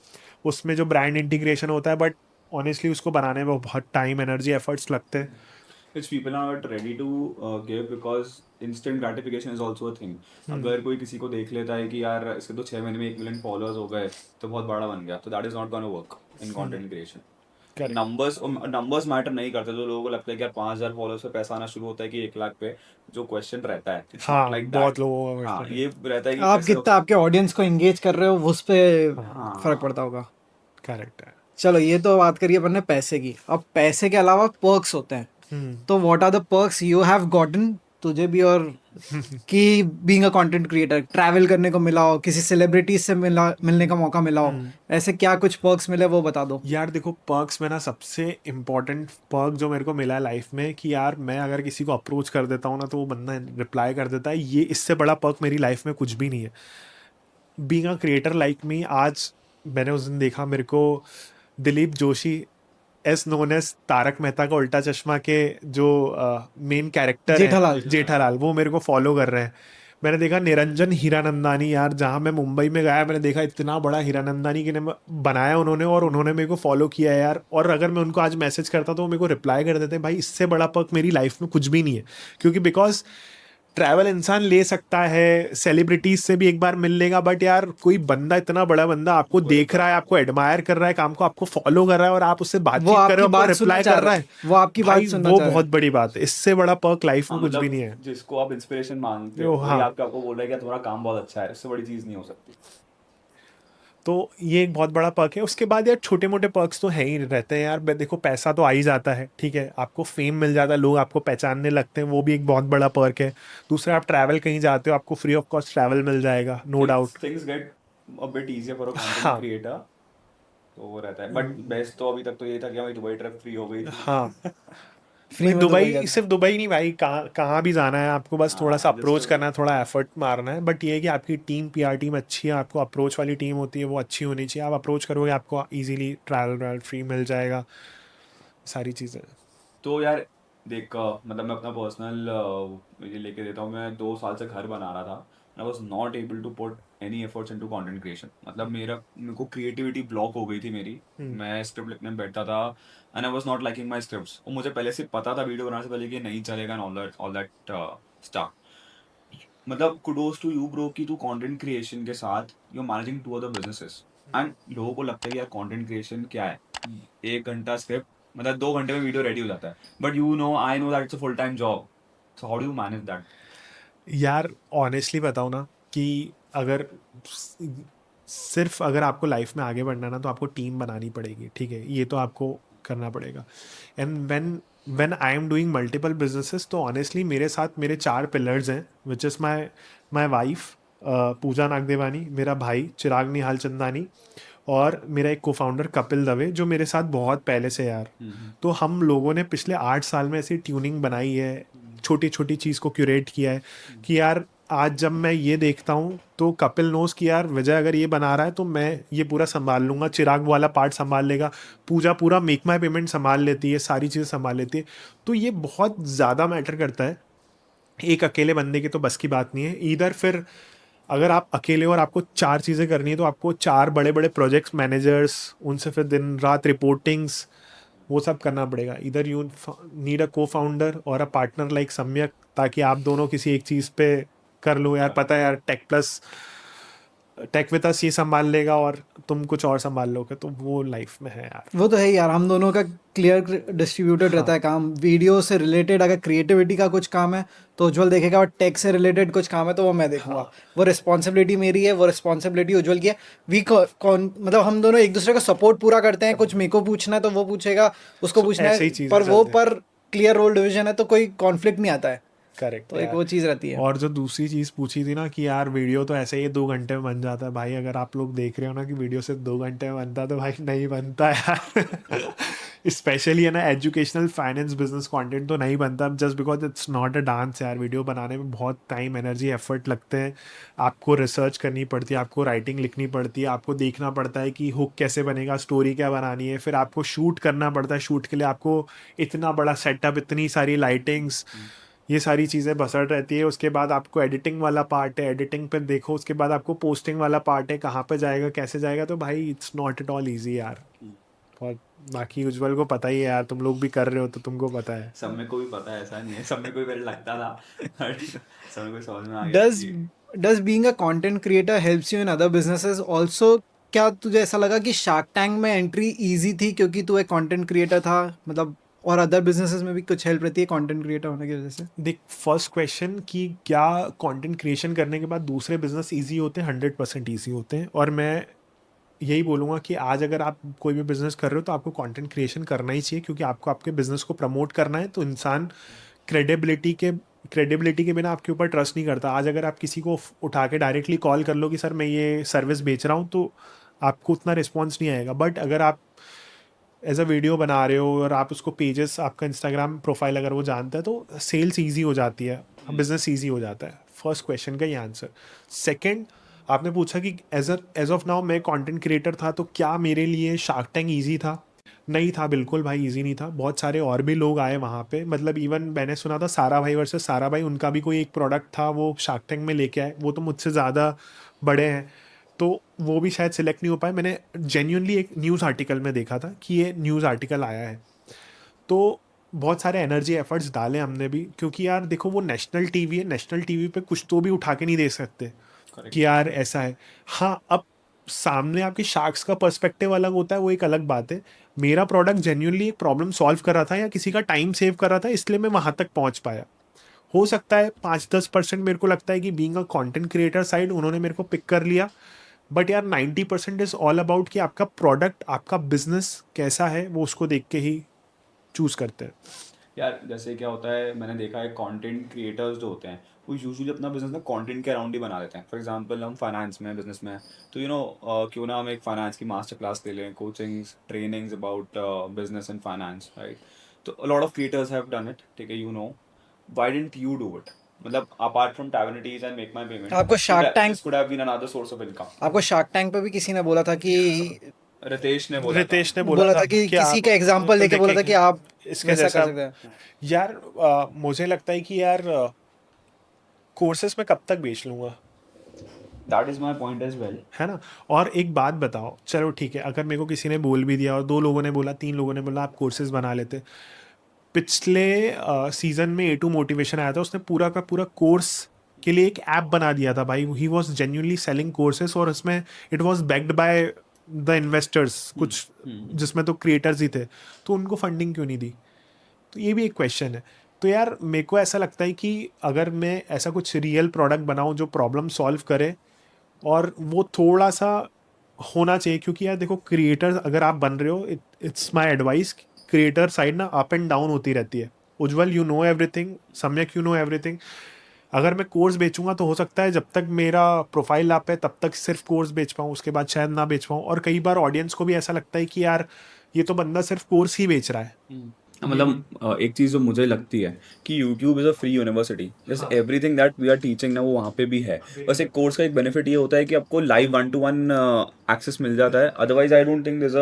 उसमें जो ब्रांड इंटीग्रेशन होता है, बट ऑनेस्टली उसको बनाने में बहुत टाइम, एनर्जी, एफर्ट्स लगते हैं। which people are not ready to give because instant gratification is also a thing. अगर कोई किसी को देख लेता है कि यार इसके तो 6 महीने में 1 मिलियन फॉलोअर्स हो गए तो बहुत बड़ा बन गया, तो that is not gonna work in content creation. Numbers matter नहीं करते। जो लोगों को लगता है कि यार 5,000 फॉलोअर्स पे पैसा आना शुरू होता है कि 1 लाख पे, जो क्वेश्चन रहता है हाँ, like बहुत that. लोगों का हाँ, ये रहता है कि आप कैसे कितना आपके ऑडियंस को एंगेज कर रहे हो उस पे फर्क पड़ता होगा। करेक्ट है। चलो ये तो बात करिए अपन ने पैसे की। अब पैसे के अलावा पर्क्स होते हैं, तो what are the perks you have gotten, तुझे भी और कि being a content creator, travel करने को मिला हो, किसी सेलिब्रिटीज से मिलने का मौका मिला हो, ऐसे क्या कुछ पर्क्स मिले वो बता दो। यार देखो, पर्क्स में ना सबसे इम्पोर्टेंट पर्क जो मेरे को मिला है लाइफ में कि यार मैं अगर किसी को अप्रोच कर देता हूँ ना तो वो बंदा रिप्लाई कर देता है, ये इससे बड़ा पर्क मेरी लाइफ में कुछ भी नहीं है। Being a creator like me, आज मैंने उस दिन देखा, मेरे को Dilip Joshi as known as Tarak Mehta ka Ulta चश्मा के जो मेन कैरेक्टर जेठालाल, वो मेरे को फॉलो कर रहे हैं। मैंने देखा निरंजन हीरानंदानी, यार जहाँ मैं मुंबई में गया मैंने देखा इतना बड़ा हीरानंदानी के ने बनाया उन्होंने, और उन्होंने मेरे को फॉलो किया है यार। और अगर मैं उनको आज मैसेज करता तो वो मेरे को रिप्लाई कर देते हैं। भाई इससे बड़ा पर्क मेरी लाइफ में कुछ भी नहीं है, क्योंकि बिकॉज ट्रैवल इंसान ले सकता है, सेलिब्रिटीज से भी एक बार मिल लेगा, बट यार कोई बंदा, इतना बड़ा बंदा आपको देख रहा है, आपको एडमायर कर रहा है, काम को आपको फॉलो कर रहा है और आप उससे बातचीत कर रहे हो, आपको रिप्लाई कर रहा है, वो आपकी बात सुनना वो बहुत बड़ी बात है। इससे बड़ा पर्क लाइफ में कुछ भी नहीं है। जिसको आप इंस्पिरेशन मानते हो, आपको बोल रहा है कि तुम्हारा काम बहुत अच्छा है, इससे बड़ी चीज नहीं हो सकती। तो ये एक बहुत बड़ा पर्क है। उसके बाद यार छोटे मोटे पर्क्स तो है ही रहते हैं यार। देखो पैसा तो आ ही जाता है, ठीक है, आपको फेम मिल जाता है, लोग आपको पहचानने लगते हैं, वो भी एक बहुत बड़ा पर्क है। दूसरा, आप ट्रैवल कहीं जाते हो, आपको फ्री ऑफ कॉस्ट ट्रैवल मिल जाएगा, no doubt. Things get a bit easier for a content creator तो वो रहता है, बट बेस्ट तो अभी तक तो ये था कि हमारी दुबई ट्रिप फ्री हो गई थी। हाँ फ्री नहीं, में दुबई दुबई जाते सिर्फ दुबई नहीं भाई, कहाँ कहाँ भी जाना है आपको, बस थोड़ा सा हाँ, अप्रोच just करना है, थोड़ा एफर्ट मारना है। बट ये है कि आपकी टीम, पीआर टीम अच्छी है, आपको अप्रोच वाली टीम होती है वो अच्छी होनी चाहिए। आप अप्रोच करोगे आपको इजीली ट्रैवल फ्री मिल जाएगा, सारी चीज़ें। तो यार देख, मतलब मैं अपना पर्सनल ये लेके देता हूँ। मैं 2 साल से घर बना रहा था, I was not able to put any efforts into content creation. मतलब मेरे को क्रिएटिविटी ब्लॉक हो गई थी मेरी। मैं स्क्रिप्ट लिखने में बैठता था and I was not liking my scripts, और मुझे पहले से पता था वीडियो बनाने से पहले कि ये नहीं चलेगा एंड ऑल दैट स्टफ। मतलब कुडोज टू यू ब्रो कि तू कंटेंट क्रिएशन के साथ you managing 2 other businesses. And लोगों को लगता है कि यार कंटेंट क्रिएशन क्या है, 1 घंटा स्क्रिप्ट, मतलब 2 घंटे में वीडियो रेडी हो जाता है। But you know, I know that it's a full time job. So how do you manage that? यार ऑनेस्टली बताओ ना कि अगर सिर्फ अगर आपको लाइफ में आगे बढ़ना है ना, तो आपको टीम बनानी पड़ेगी, ठीक है, ये तो आपको करना पड़ेगा। And when I am doing multiple businesses, तो ऑनेस्टली मेरे साथ मेरे 4 पिलर्स हैं, विच इज़ माई वाइफ पूजा नागदेवानी, मेरा भाई चिराग निहाल चंदानी, और मेरा एक कोफाउंडर कपिल दवे, जो मेरे साथ बहुत पहले से यार। तो हम लोगों ने पिछले 8 साल में ऐसी ट्यूनिंग बनाई है, छोटी छोटी चीज़ को क्यूरेट किया है कि यार आज जब मैं ये देखता हूँ तो कपिल नोस कि यार विजय अगर ये बना रहा है तो मैं ये पूरा संभाल लूँगा, चिराग वाला पार्ट संभाल लेगा, पूजा पूरा मेक माई पेमेंट संभाल लेती है, सारी चीज़ें संभाल लेती है। तो ये बहुत ज़्यादा मैटर करता है, एक अकेले बंदे की तो बस की बात नहीं है। इधर फिर अगर आप अकेले और आपको 4 चीज़ें करनी है, तो आपको 4 बड़े बड़े प्रोजेक्ट्स मैनेजर्स, उनसे फिर दिन रात रिपोर्टिंग्स, वो सब करना पड़ेगा। इधर यू नीड अ को फाउंडर और अ पार्टनर लाइक सम्यक, ताकि आप दोनों किसी एक चीज़ पे कर लो। यार पता है यार, टेक विद अस ये संभाल लेगा और तुम कुछ और संभाल लोगे, तो वो लाइफ में है यार। वो तो है यार, हम दोनों का क्लियर डिस्ट्रीब्यूटेड रहता है काम। वीडियो से रिलेटेड अगर क्रिएटिविटी का कुछ काम है तो उज्जवल देखेगा, और टेक से रिलेटेड कुछ काम है तो वो मैं देखूंगा। वो रिस्पॉन्सिबिलिटी मेरी है, वो रिस्पॉन्सिबिलिटी उज्जवल की है। वी कौन मतलब हम दोनों एक दूसरे का सपोर्ट पूरा करते हैं। कुछ मेरे को पूछना है तो वो पूछेगा, उसको पूछना ऐसे ही है, चीज़ें पर वो चलती हैं। पर क्लियर रोल डिवीजन है तो कोई कॉन्फ्लिक्ट नहीं आता है। करेक्ट तो एक यार। वो चीज़ रहती है। और जो दूसरी चीज़ पूछी थी ना कि यार वीडियो तो ऐसे ही 2 घंटे में बन जाता है, भाई अगर आप लोग देख रहे हो ना कि वीडियो सिर्फ 2 घंटे में बनता है, तो भाई नहीं बनता यार। स्पेशली है ना एजुकेशनल फाइनेंस बिजनेस कंटेंट तो नहीं बनता, just because it's not a dance यार। वीडियो बनाने में बहुत टाइम, एनर्जी, एफर्ट लगते हैं। आपको रिसर्च करनी पड़ती है, आपको राइटिंग लिखनी पड़ती है, आपको देखना पड़ता है कि हुक कैसे बनेगा, स्टोरी क्या बनानी है, फिर आपको शूट करना पड़ता है। शूट के लिए आपको इतना बड़ा सेटअप, इतनी सारी लाइटिंग्स, ये सारी चीज़ें बसर रहती है। उसके बाद आपको एडिटिंग वाला पार्ट है, एडिटिंग पे देखो, उसके बाद आपको पोस्टिंग वाला पार्ट है, कहाँ पे जाएगा, कैसे जाएगा। तो भाई it's not at all easy यार। और बाकी उज्जवल को पता ही है यार, तुम लोग भी कर रहे हो तो तुमको पता है। सब में को भी पता है, ऐसा नहीं है, सब में को भी पहले लगता था, बट सब में को समझ में आ गया डज कि does being a content creator helps you in other businesses also? क्या तुझे ऐसा लगा कि शार्क टैंक में एंट्री इजी थी क्योंकि तू एक कंटेंट क्रिएटर था, मतलब, और अदर बिजनेसेस में भी कुछ हेल्प रहती है कंटेंट क्रिएटर होने की वजह से? देख, फर्स्ट क्वेश्चन कि क्या कंटेंट क्रिएशन करने के बाद दूसरे बिजनेस इजी होते हैं? 100% ईजी होते हैं। और मैं यही बोलूँगा कि आज अगर आप कोई भी बिज़नेस कर रहे हो तो आपको कंटेंट क्रिएशन करना ही चाहिए, क्योंकि आपको आपके बिज़नेस को प्रमोट करना है। तो इंसान क्रेडिबिलिटी के बिना आपके ऊपर ट्रस्ट नहीं करता। आज अगर आप किसी को उठा के डायरेक्टली कॉल कर लो कि सर मैं ये सर्विस बेच रहा हूँ, तो आपको उतना रिस्पॉन्स नहीं आएगा। बट अगर आप एज अ वीडियो बना रहे हो और आप उसको पेजेस, आपका इंस्टाग्राम प्रोफाइल अगर वो जानता है, तो सेल्स ईजी हो जाती है, बिजनेस ईजी हो जाता है। फर्स्ट क्वेश्चन का ये आंसर। सेकंड, आपने पूछा कि एज ऑफ नाउ मैं कंटेंट क्रिएटर था, तो क्या मेरे लिए शार्क टैंक ईजी था? नहीं था, बिल्कुल भाई ईजी नहीं था। बहुत सारे और भी लोग आए वहाँ पे, मतलब इवन मैंने सुना था सारा भाई वर्सेस सारा भाई, उनका भी कोई एक प्रोडक्ट था वो शार्क टैंक में लेके आए। वो तो मुझसे ज़्यादा बड़े हैं, तो वो भी शायद सिलेक्ट नहीं हो पाए। मैंने जेन्युइनली एक न्यूज़ आर्टिकल में देखा था कि ये न्यूज़ आर्टिकल आया है। तो बहुत सारे एनर्जी एफर्ट्स डाले हमने भी, क्योंकि यार देखो वो नेशनल टीवी है, नेशनल टीवी पे कुछ तो भी उठा के नहीं दे सकते कि यार ऐसा है। हाँ, अब सामने आपके शार्क्स का पर्सपेक्टिव अलग होता है, वो एक अलग बात है। मेरा प्रोडक्ट जेन्युइनली एक प्रॉब्लम सॉल्व कर रहा था या किसी का टाइम सेव कर रहा था, इसलिए मैं वहाँ तक पहुँच पाया। हो सकता है 5-10% मेरे को लगता है कि being a content creator side उन्होंने मेरे को पिक कर लिया, बट यार 90% इज़ ऑल अबाउट कि आपका प्रोडक्ट, आपका बिजनेस कैसा है, वो उसको देख के ही चूज़ करते हैं। यार जैसे क्या होता है, मैंने देखा है कंटेंट क्रिएटर्स जो होते हैं वो यूजुअली अपना बिजनेस ना कंटेंट के अराउंड ही बना लेते हैं. फॉर एग्जांपल हम फाइनेंस में बिजनेस में हैं, तो क्यों ना हम एक फाइनेंस की मास्टर क्लास ले लें, coachings trainings about business and finance, right. तो a lot of creators have done it, ठीक है, why didn't you do it? मतलब apart from Travnities and make my payment, आपको Shark Tank- this could have been another source of income. आपको shark tank पे भी किसी ने बोला था कि रितेश ने बोला रितेश ने बोला था कि किसी आप का एग्जांपल लेके बोला था कि आप इसके वैसा जैसा कर सकते हैं. यार मुझे लगता है कि यार कोर्सेस में कब तक बेच लूंगा, that is my point as well. है ना. और एक बात बताओ, चलो ठीक है, अगर मेरे को किसी ने बोल भी दिया और 2 लोगों ने बोला, 3 लोगों ने बोला आप कोर्सेज बना लेते. पिछले सीजन में A2 मोटिवेशन आया था, उसने पूरा का पूरा कोर्स के लिए एक ऐप बना दिया था भाई. He was genuinely selling courses और उसमें it was backed by the investors कुछ, जिसमें तो क्रिएटर्स ही थे. तो उनको फंडिंग क्यों नहीं दी? तो ये भी एक क्वेश्चन है. तो यार मेरे को ऐसा लगता है कि अगर मैं ऐसा कुछ रियल प्रोडक्ट बनाऊं जो प्रॉब्लम सॉल्व करे, और वो थोड़ा सा होना चाहिए, क्योंकि यार देखो क्रिएटर अगर आप बन रहे हो, it's my advice, creator side ना अप एंड डाउन होती रहती है. उज्जवल यू नो एवरीथिंग, सम्यक यू नो एवरीथिंग. अगर मैं कोर्स बेचूंगा तो हो सकता है जब तक मेरा प्रोफाइल आप है तब तक सिर्फ कोर्स बेच पाऊँ, उसके बाद शायद ना बेच पाऊँ. और कई बार ऑडियंस को भी ऐसा लगता है कि यार ये तो बंदा सिर्फ कोर्स ही बेच रहा है. मतलब एक चीज़ जो मुझे लगती है कि YouTube is a free university, just everything that we are teaching ना वो वहाँ पे भी है. बस एक कोर्स का एक बेनिफिट ये होता है कि आपको लाइव 1-to-1 एक्सेस मिल जाता है. Otherwise I don't think this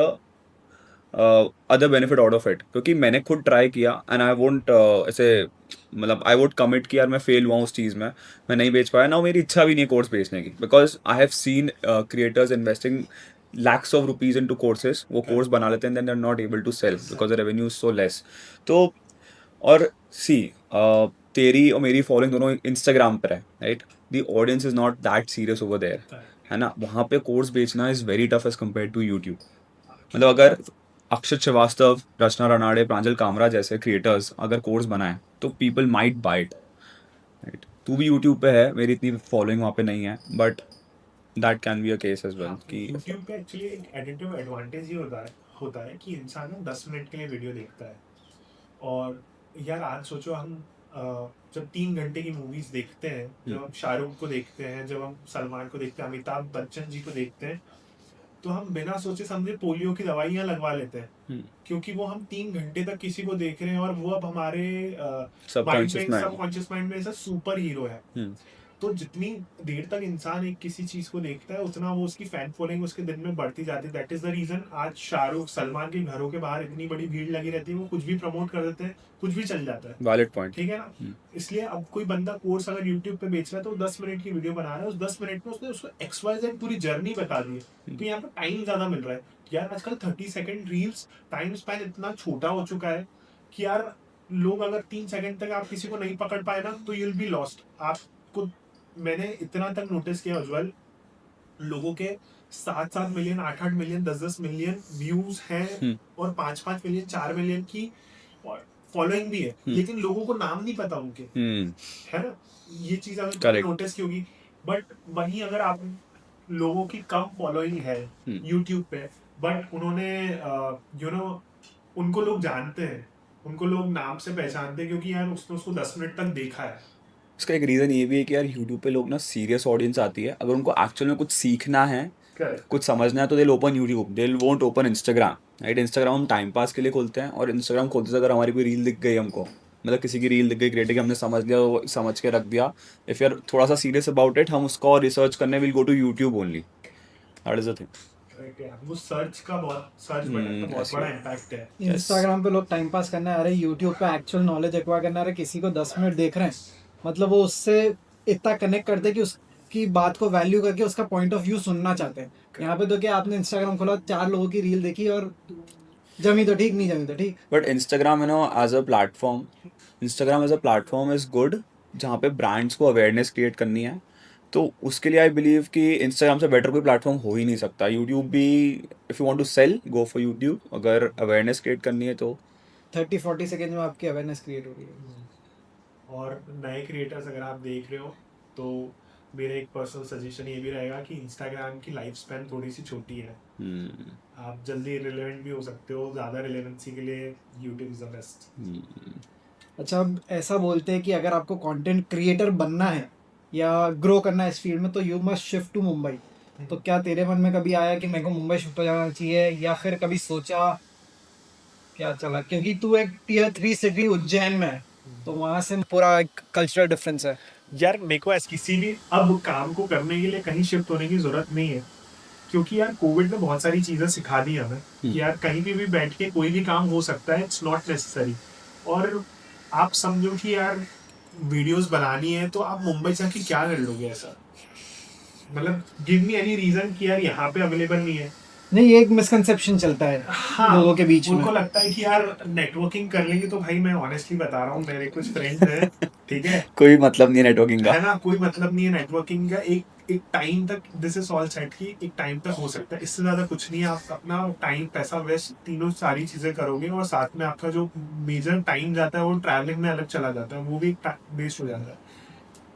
other benefit out of it, क्योंकि मैंने खुद ट्राई किया एंड आई वोंट ऐसे मतलब आई वोंट कमिट कि यार मैं फेल हुआ उस चीज़ में, मैं नहीं बेच पाया ना. मेरी इच्छा भी नहीं है कोर्स बेचने की, because I have seen creators investing lakhs of rupees into courses. वो कोर्स बना लेते हैं, then they're not able to sell because the revenue is so less. तो और सी तेरी और मेरी फॉलोइंग दोनों इंस्टाग्राम पर है, right. The audience is not that serious over there, है ना. वहाँ पे कोर्स बेचना is very tough as compared to YouTube. मतलब अगर अक्षत श्रीवास्तव, रचना रनाडे, प्रांजल कामरा जैसे क्रिएटर्स अगर कोर्स बनाए तो people might buy it, right. तू भी यूट्यूब पे है, मेरी इतनी फॉलोइंग वहाँ पे नहीं है, but that can be a case as well कि यूट्यूब पे एक्चुअली एक एडिटिव एडवांटेज ये होता है कि इंसान ना 10 मिनट के लिए वीडियो देखता है. और यार आज सोचो हम जब 3 घंटे की मूवीज देखते हैं, जब हम शाहरुख को देखते हैं, जब हम सलमान को देखते हैं, अमिताभ बच्चन जी को देखते हैं, तो हम बिना सोचे समझे पोलियो की दवाइयाँ लगवा लेते हैं, क्योंकि वो हम 3 घंटे तक किसी को देख रहे हैं और वो अब हमारे सबकॉन्शियस माइंड में ऐसा सुपर हीरो है. तो जितनी देर तक इंसान एक किसी चीज को देखता है उतना वो उसकी फैन फॉलोइंग उसके दिन में बढ़ती जाती है. दैट इज द रीजन आज शाहरुख सलमान के घरों के बाहर इतनी बड़ी भीड़ लगी रहती है. वो कुछ भी प्रमोट कर देते हैं, कुछ भी चल जाता है. Valid point. ठीक है ना. इसलिए अब कोई बंदा कोर्स अगर यूट्यूब पे बेच रहा है तो 10 मिनट की वीडियो बना रहा है, उस 10 मिनट में उसने उसको XYZ पूरी जर्नी बता दी है. तो यहाँ पे टाइम ज्यादा मिल रहा है. यार आजकल 30 सेकंड रील्स टाइम स्पैन इतना छोटा हो चुका है कि यार लोग अगर 3 सेकंड तक आप किसी को नहीं पकड़ पाए ना तो यूल बी लॉस्ट. आपको मैंने इतना तक नोटिस किया उज्जवल, लोगों के 7-7 मिलियन, 8-8 मिलियन, 10-10 मिलियन व्यूज हैं और 5-5 मिलियन, 4 मिलियन की फॉलोइंग भी है, लेकिन लोगों को नाम नहीं पता उनके, है ना. ये चीज अगर नोटिस की होगी. बट वहीं अगर आप लोगों की कम फॉलोइंग है यूट्यूब पे, बट उन्होंने उनको लोग जानते हैं, उनको लोग नाम से पहचानते हैं, क्योंकि यार उसने उसको 10 मिनट तक देखा है. इसका एक रीज़न ये भी है कि यार यूट्यूब पे लोग ना सीरियस ऑडियंस आती है. अगर उनको एक्चुअल में कुछ सीखना है, कुछ समझना है, तो दिल ओपन यूट्यूब, दिल won't open Instagram, right. Instagram हम टाइम पास के लिए खोलते हैं, और इंस्टाग्राम खोलते से अगर हमारी कोई रील दिख गई हमको, मतलब किसी की रील दिख गई क्रिएटिव, हमने समझ लिया, वो समझ के रख दिया. इफ़ यार थोड़ा सा सीरियस अबाउट इट, हम उसको और रिसर्च करने will go to YouTube only. That is the thing. वो सर्च बटन का बहुत बड़ा इम्पैक्ट है. इंस्टाग्राम पे लोग टाइम पास करना है, अरे यूट्यूब पे एक्चुअल नॉलेज एक्वायर करना है. अरे किसी को 10 मिनट देख रहे हैं, मतलब वो उससे इतना कनेक्ट करते हैं कि उसकी बात को वैल्यू करके उसका पॉइंट ऑफ व्यू सुनना चाहते हैं. यहाँ पे तो क्या आपने इंस्टाग्राम खोला, 4 लोगों की रील देखी और जमी तो ठीक, नहीं जमी तो ठीक. But Instagram as a platform is good, जहाँ पे ब्रांड्स को अवेयरनेस क्रिएट करनी है. तो उसके लिए आई बिलीव कि इंस्टाग्राम से बेटर कोई प्लेटफॉर्म हो ही नहीं सकता. यूट्यूब भी, if you want to sell, go for YouTube. अगर अवेयरनेस क्रिएट करनी है तो 30-40 सेकेंड में आपकी अवेयरनेस क्रिएट हो रही है. और नए क्रिएटर्स अगर आप देख रहे हो तो मेरा एक पर्सनल सजेशन ये भी रहेगा कि इंस्टाग्राम की लाइफ स्पैन थोड़ी सी छोटी है. आप जल्दी रिलेवेंट भी हो सकते हो. ज़्यादा रिलेवेंसी के लिए यूट्यूब इज़ द बेस्ट. अच्छा, अब ऐसा बोलते हैं कि अगर आपको कंटेंट क्रिएटर बनना है या ग्रो करना है इस फील्ड में तो you must shift to Mumbai. तो क्या तेरे मन में कभी आया कि मेरे को मुंबई शिफ्ट हो जाना चाहिए, या फिर कभी सोचा, क्या चला, क्योंकि तू एक टियर 3 सिटी उज्जैन में है, तो वहां से पूरा एक कल्चरल डिफरेंस है। यार मेरे को ऐसा किसी भी अब काम को करने के लिए कहीं शिफ्ट होने की जरूरत नहीं है, क्योंकि यार कोविड ने बहुत सारी चीज़ें सिखा दी हमें कि यार कहीं भी बैठ के कोई भी काम हो सकता है, इट्स नॉट नेसेसरी। और आप समझो कि यार वीडियोस बनानी है तो आप मुंबई जाके क्या कर लोगे ऐसा, मतलब गिव मी एनी रीजन कि यार यहाँ पे अवेलेबल नहीं है। नहीं, ये एक मिसकंसेप्शन चलता है लोगों के बीच में। उनको लगता है कि यार नेटवर्किंग कर लेंगे, तो भाई मैं ऑनेस्टली बता रहा हूँ, मेरे कुछ फ्रेंड्स हैं, ठीक है, कोई मतलब नहीं है नेटवर्किंग का। है ना, कोई मतलब नहीं है नेटवर्किंग का। एक टाइम तक दिस इज ऑल सेट की एक टाइम तक हो सकता है, इससे ज्यादा कुछ नहीं है। आप अपना टाइम पैसा वेस्ट तीनों सारी चीजें करोगे, और साथ में आपका जो मेजर टाइम जाता है वो ट्रैवलिंग में अलग चला जाता है, वो भी वेस्ट हो जाता है।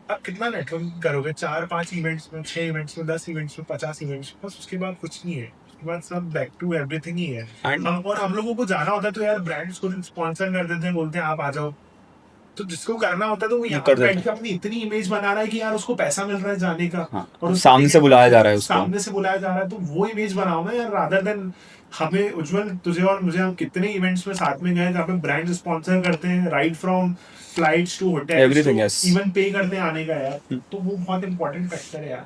आप कितना नेटवर्किंग करोगे, 4-5 इवेंट्स में, 6 इवेंट्स में, 10 इवेंट्स में, 50 इवेंट्स में, बस उसके बाद कुछ नहीं है, उसके बाद सब बैक टू एवरीथिंग ही है। और हम लोगों को जाना होता है तो यार ब्रांड्स को स्पॉन्सर कर देते हैं, बोलते हैं आप आ जाओ। तो जिसको करना होता है तो वो यहाँ कर बैठ देते के अपनी इतनी इमेज बना रहा है कि यार उसको पैसा मिल रहा है जाने का, हाँ, और सामने से बुलाया जा रहा है उसको। सामने से बुलाया जा रहा है, तो वो इमेज बनाओ ना यार, रादर देन हमें उज्जवल, तुझे और मुझे, हम कितने इवेंट्स में साथ में गए जहाँ पे ब्रांड स्पॉन्सर करते हैं, right from flights to hotel, Everything, yes. Even pay करते हैं आने का यार, तो वो बहुत इंपॉर्टेंट फैक्टर है यार।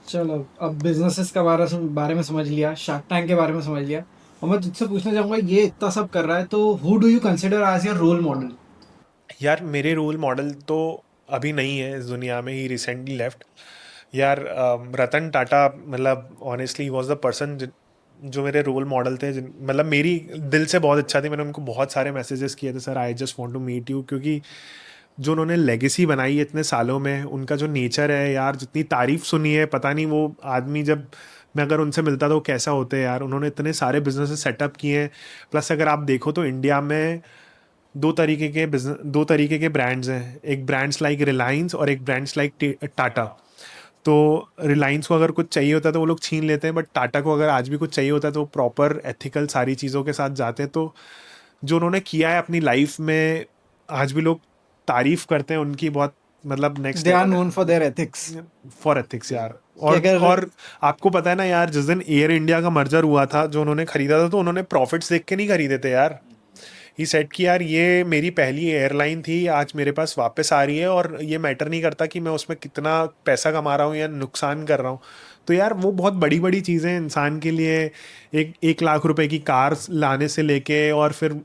चलो, अब बिजनेसेस का बारे में समझ लिया, शार्क टैंक के बारे में समझ लिया, और मैं तुझसे पूछना चाहूंगा, ये इतना सब कर रहा है तो who do you consider as your role model? यार मेरे रोल मॉडल तो अभी नहीं है इस दुनिया में, ही रिसेंटली लेफ्ट यार। रतन टाटा, मतलब ऑनेस्टली वॉज द पर्सन जो मेरे रोल मॉडल थे, मतलब मेरी दिल से बहुत अच्छा थी। मैंने उनको बहुत सारे मैसेजेस किए थे, sir I just want to meet you, क्योंकि जो उन्होंने लेगेसी बनाई है इतने सालों में, उनका जो नेचर है यार, जितनी तारीफ सुनी है, पता नहीं वो आदमी जब मैं अगर उनसे मिलता तो कैसा होते हैं यार। उन्होंने इतने सारे बिजनेसेस सेटअप किए हैं, प्लस अगर आप देखो तो इंडिया में दो तरीके के ब्रांड्स हैं, एक ब्रांड्स लाइक रिलायंस और एक ब्रांड्स लाइक टाटा। तो रिलायंस को अगर कुछ चाहिए होता है तो वो लोग छीन लेते हैं, बट टाटा को अगर आज भी कुछ चाहिए होता है तो वो प्रॉपर एथिकल सारी चीज़ों के साथ जाते हैं। तो जो उन्होंने किया है अपनी लाइफ में, आज भी लोग तारीफ करते हैं उनकी बहुत, मतलब next they are known for their ethics. For ethics यार। अगर- और आपको पता है ना यार, जिस दिन एयर इंडिया का मर्जर हुआ था, जो उन्होंने खरीदा था, तो उन्होंने प्रॉफिट्स देख के नहीं खरीदे थे यार। ही सेट कि यार ये मेरी पहली एयरलाइन थी, आज मेरे पास वापस आ रही है, और ये मैटर नहीं करता कि मैं उसमें कितना पैसा कमा रहा हूँ या नुकसान कर रहा हूँ। तो यार वो बहुत बड़ी बड़ी चीज़ें इंसान के लिए, 1 लाख रुपए की कार लाने से लेके, और फिर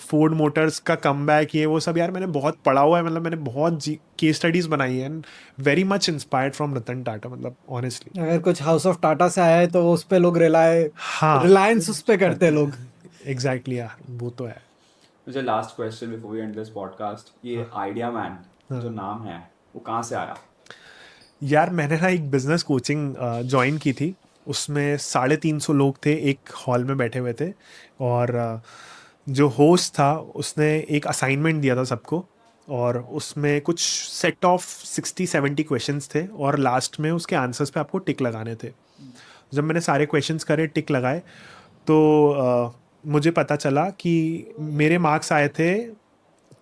फोर्ड मोटर्स का कमबैक, ये वो सब यार मैंने बहुत पढ़ा हुआ है, मतलब मैंने बहुत केस स्टडीज बनाई है, and very much inspired from Ratan Tata, मतलब ऑनेस्टली। अगर कुछ हाउस ऑफ टाटा से आया है तो उस पे लोग हाँ, रिलायंस उस पे करते हैं लोग। एग्जैक्टली यार, वो तो है। मुझे last question before we end this podcast, ये आइडिया मैन जो नाम है वो कहाँ से आया? यार मैंने ना एक बिजनेस कोचिंग ज्वाइन की थी, उसमें 350 लोग थे, एक हॉल में बैठे हुए थे, और जो होस्ट था उसने एक असाइनमेंट दिया था सबको, और उसमें कुछ सेट ऑफ 60-70 क्वेश्चंस थे, और लास्ट में उसके आंसर्स पे आपको टिक लगाने थे। जब मैंने सारे क्वेश्चंस करे, टिक लगाए, तो मुझे पता चला कि मेरे मार्क्स आए थे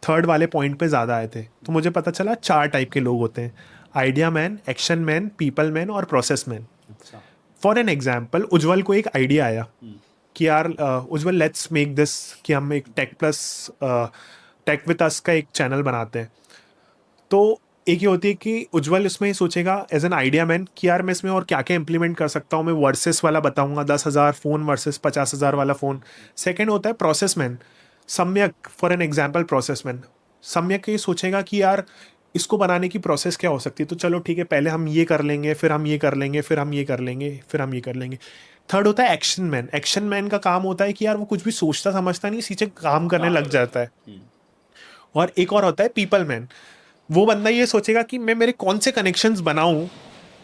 थर्ड वाले पॉइंट पे ज़्यादा आए थे। तो मुझे पता चला 4 टाइप के लोग होते हैं, idea man, action man, people man और process man. For an example, Ujjwal को एक आइडिया आया कि यार उज्जवल लेट्स मेक दिस, कि हम एक टेक विद अस का एक चैनल बनाते हैं। तो एक ये होती है कि उज्जवल इसमें ही सोचेगा एज एन आइडिया मैन कि यार मैं इसमें और क्या क्या इंप्लीमेंट कर सकता हूँ, मैं वर्सेस वाला बताऊंगा, 10,000 फ़ोन वर्सेस 50,000 वाला फ़ोन। सेकेंड होता है प्रोसेस मैन, सम्यक, for an example process man, सम्यक ये सोचेगा कि यार इसको बनाने की प्रोसेस क्या हो सकती है, तो चलो ठीक है, पहले हम ये कर लेंगे, फिर हम ये कर लेंगे, फिर हम ये कर लेंगे, फिर हम ये कर लेंगे। थर्ड होता है एक्शन मैन। एक्शन मैन का काम होता है कि यार वो कुछ भी सोचता समझता नहीं, सीधे काम करने लग जाता है। और एक और होता है पीपल मैन। वो बंदा ये सोचेगा कि मैं मेरे कौन से कनेक्शंस बनाऊं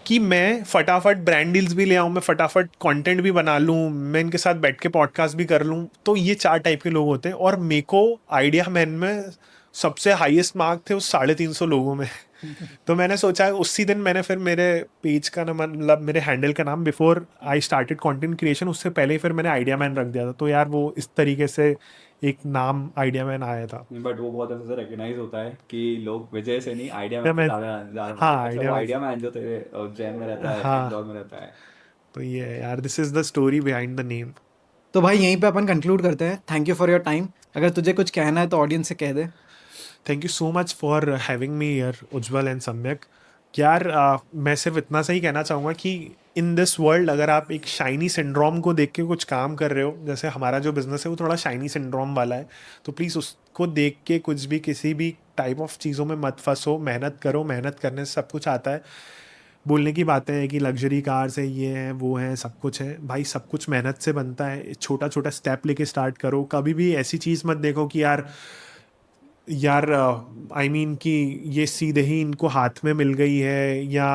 कि मैं फटाफट ब्रांड डील्स भी ले आऊं, मैं फटाफट कंटेंट भी बना लूं, मैं इनके साथ बैठ के पॉडकास्ट भी कर लूं। तो ये 4 टाइप के लोग होते हैं, और मेरे को आइडिया मैन में सबसे हाईएस्ट मार्क थे उस 350 लोगों में। तो मैंने सोचा उसी दिन मैंने फिर मेरे पेज का नाम मतलब मेरे हैंडल का नाम before I started content creation उससे पहले ही फिर मैंने आइडिया मैन रख दिया था। तो यार वो इस तरीके से एक नाम आइडिया मैन आया था। बट वो बहुत अच्छे से रिकग्नाइज होता है कि लोग विजय से नहीं आइडिया Idea में Man, ज्यादा ज्यादा हाँ, अच्छा Idea वो Man। आइडिया मैन जो तेरे जैन में रहता है, हाँ। इंदौर में रहता है। तो ये है यार, this is the story behind the name. तो भाई यहीं पे अपन कंक्लूड करते हैं। Thank you for your time. अगर तुझे कुछ कहना है तो ऑडियंस से कह दे। Thank you so much for having me here Ujjwal and Samyak. यार मैं सिर्फ इतना सा ही कहना चाहूँगा कि इन दिस वर्ल्ड अगर आप एक शाइनी सिंड्रोम को देख के कुछ काम कर रहे हो, जैसे हमारा जो बिजनेस है वो थोड़ा शाइनी सिंड्रोम वाला है, तो प्लीज़ उसको देख के कुछ भी किसी भी टाइप ऑफ चीज़ों में मत फंसो। मेहनत करो, मेहनत करने से सब कुछ आता है। बोलने की बातें हैं कि लग्जरी कार्स है, ये है वो है, सब कुछ है, भाई सब कुछ मेहनत से बनता है। छोटा छोटा स्टेप लेके स्टार्ट करो। कभी भी ऐसी चीज़ मत देखो कि यार आई मीन कि ये सीधे ही इनको हाथ में मिल गई है या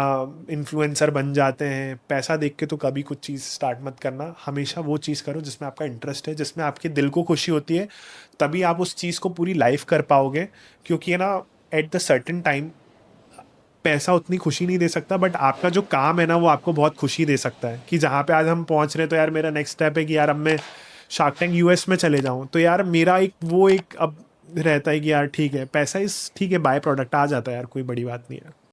इन्फ्लुएंसर बन जाते हैं। पैसा देख के तो कभी कुछ चीज़ स्टार्ट मत करना। हमेशा वो चीज़ करो जिसमें आपका इंटरेस्ट है, जिसमें आपके दिल को खुशी होती है, तभी आप उस चीज़ को पूरी लाइफ कर पाओगे। क्योंकि है ना, एट द सर्टेन टाइम पैसा उतनी खुशी नहीं दे सकता, बट आपका जो काम है ना वो आपको बहुत खुशी दे सकता है। कि जहाँ पे आज हम पहुँच रहे हैं, तो यार मेरा नेक्स्ट स्टेप है कि यार अब मैं शार्क टैंक यूएस में चले जाऊँ। तो यार मेरा एक अब रहता है कि यार ठीक है, पैसा इस ठीक है बाय प्रोडक्ट आ जाता है यार, कोई बड़ी बात नहीं है।